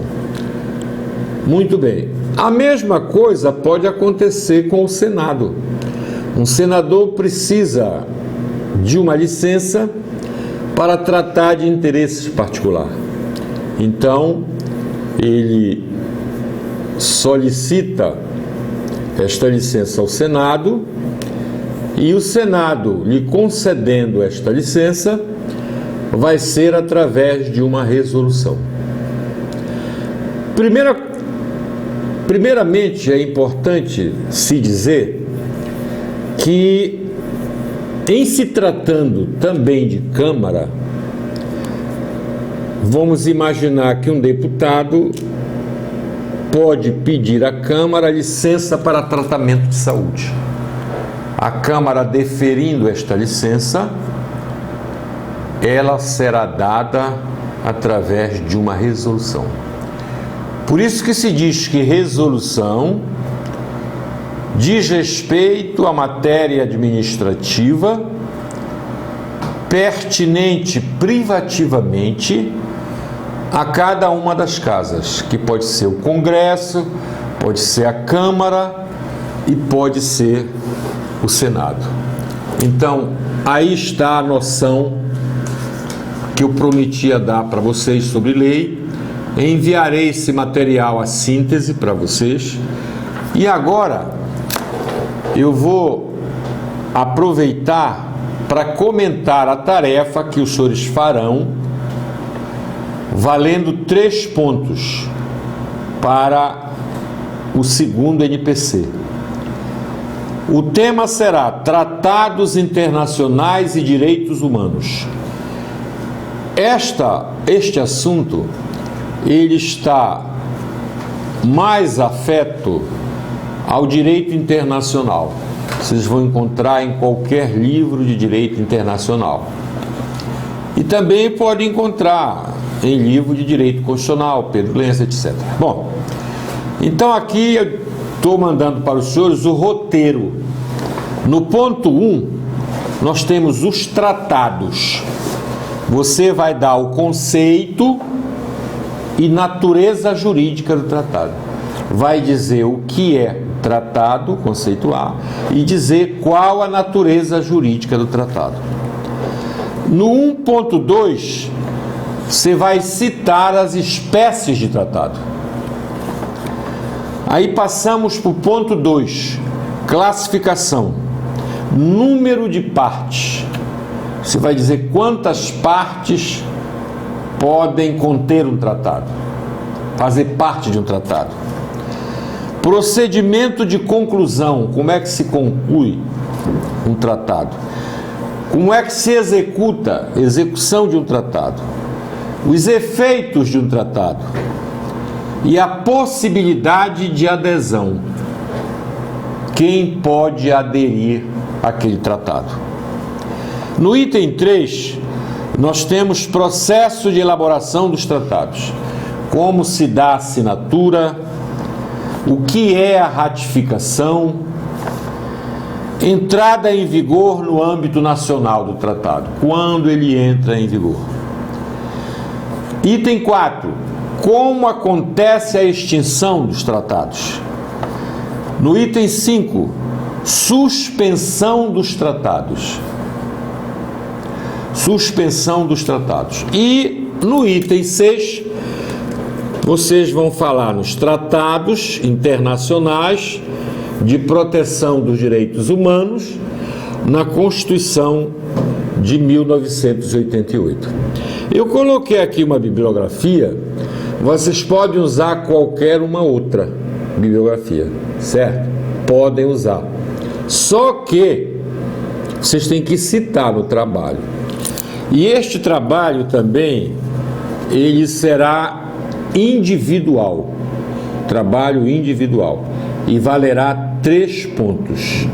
Muito bem. A mesma coisa pode acontecer com o Senado. Um senador precisa de uma licença para tratar de interesses particulares. Então, ele solicita esta licença ao Senado E o Senado, lhe concedendo esta licença, vai ser através de uma resolução. Primeiramente, é importante se dizer que, em se tratando também de Câmara, vamos imaginar que um deputado pode pedir à Câmara licença para tratamento de saúde. A Câmara deferindo esta licença, ela será dada através de uma resolução. Por isso que se diz que resolução diz respeito à matéria administrativa pertinente privativamente a cada uma das casas, que pode ser o Congresso, pode ser a Câmara e pode ser o Senado. Então, aí está a noção que eu prometia dar para vocês sobre lei. Enviarei esse material, a síntese, para vocês. E agora eu vou aproveitar para comentar a tarefa que os senhores farão, valendo 3 pontos para o segundo NPC. O tema será Tratados Internacionais e Direitos Humanos. Este assunto, ele está mais afeto ao direito internacional. Vocês vão encontrar em qualquer livro de direito internacional. E também pode encontrar em livro de direito constitucional, Pedro Lença, etc. Bom, então aqui eu estou mandando para os senhores o roteiro. No ponto 1, nós temos os tratados. Você vai dar o conceito e natureza jurídica do tratado. Vai dizer o que é tratado, conceito A, e dizer qual a natureza jurídica do tratado. No 1.2, você vai citar as espécies de tratado. Aí passamos para o ponto 2, classificação, número de partes. Você vai dizer quantas partes podem conter um tratado, fazer parte de um tratado. Procedimento de conclusão, como é que se conclui um tratado? Como é que se executa, execução de um tratado? Os efeitos de um tratado e a possibilidade de adesão. Quem pode aderir àquele tratado? No item 3, nós temos processo de elaboração dos tratados. Como se dá a assinatura, o que é a ratificação, entrada em vigor no âmbito nacional do tratado, quando ele entra em vigor. Item 4, como acontece a extinção dos tratados. No item 5, suspensão dos tratados. Suspensão dos tratados. E no item 6, vocês vão falar nos tratados internacionais de proteção dos direitos humanos na Constituição de 1988. Eu coloquei aqui uma bibliografia, vocês podem usar qualquer uma outra bibliografia, certo? Podem usar. Só que vocês têm que citar no trabalho. E este trabalho também, ele será individual, trabalho individual, e valerá 3 pontos.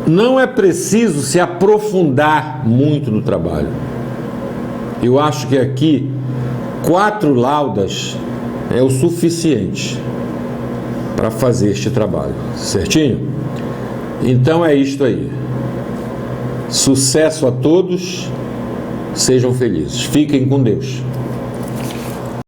Não é preciso se aprofundar muito no trabalho. Eu acho que aqui 4 laudas é o suficiente para fazer este trabalho, certinho? Então é isto aí. Sucesso a todos, sejam felizes, fiquem com Deus.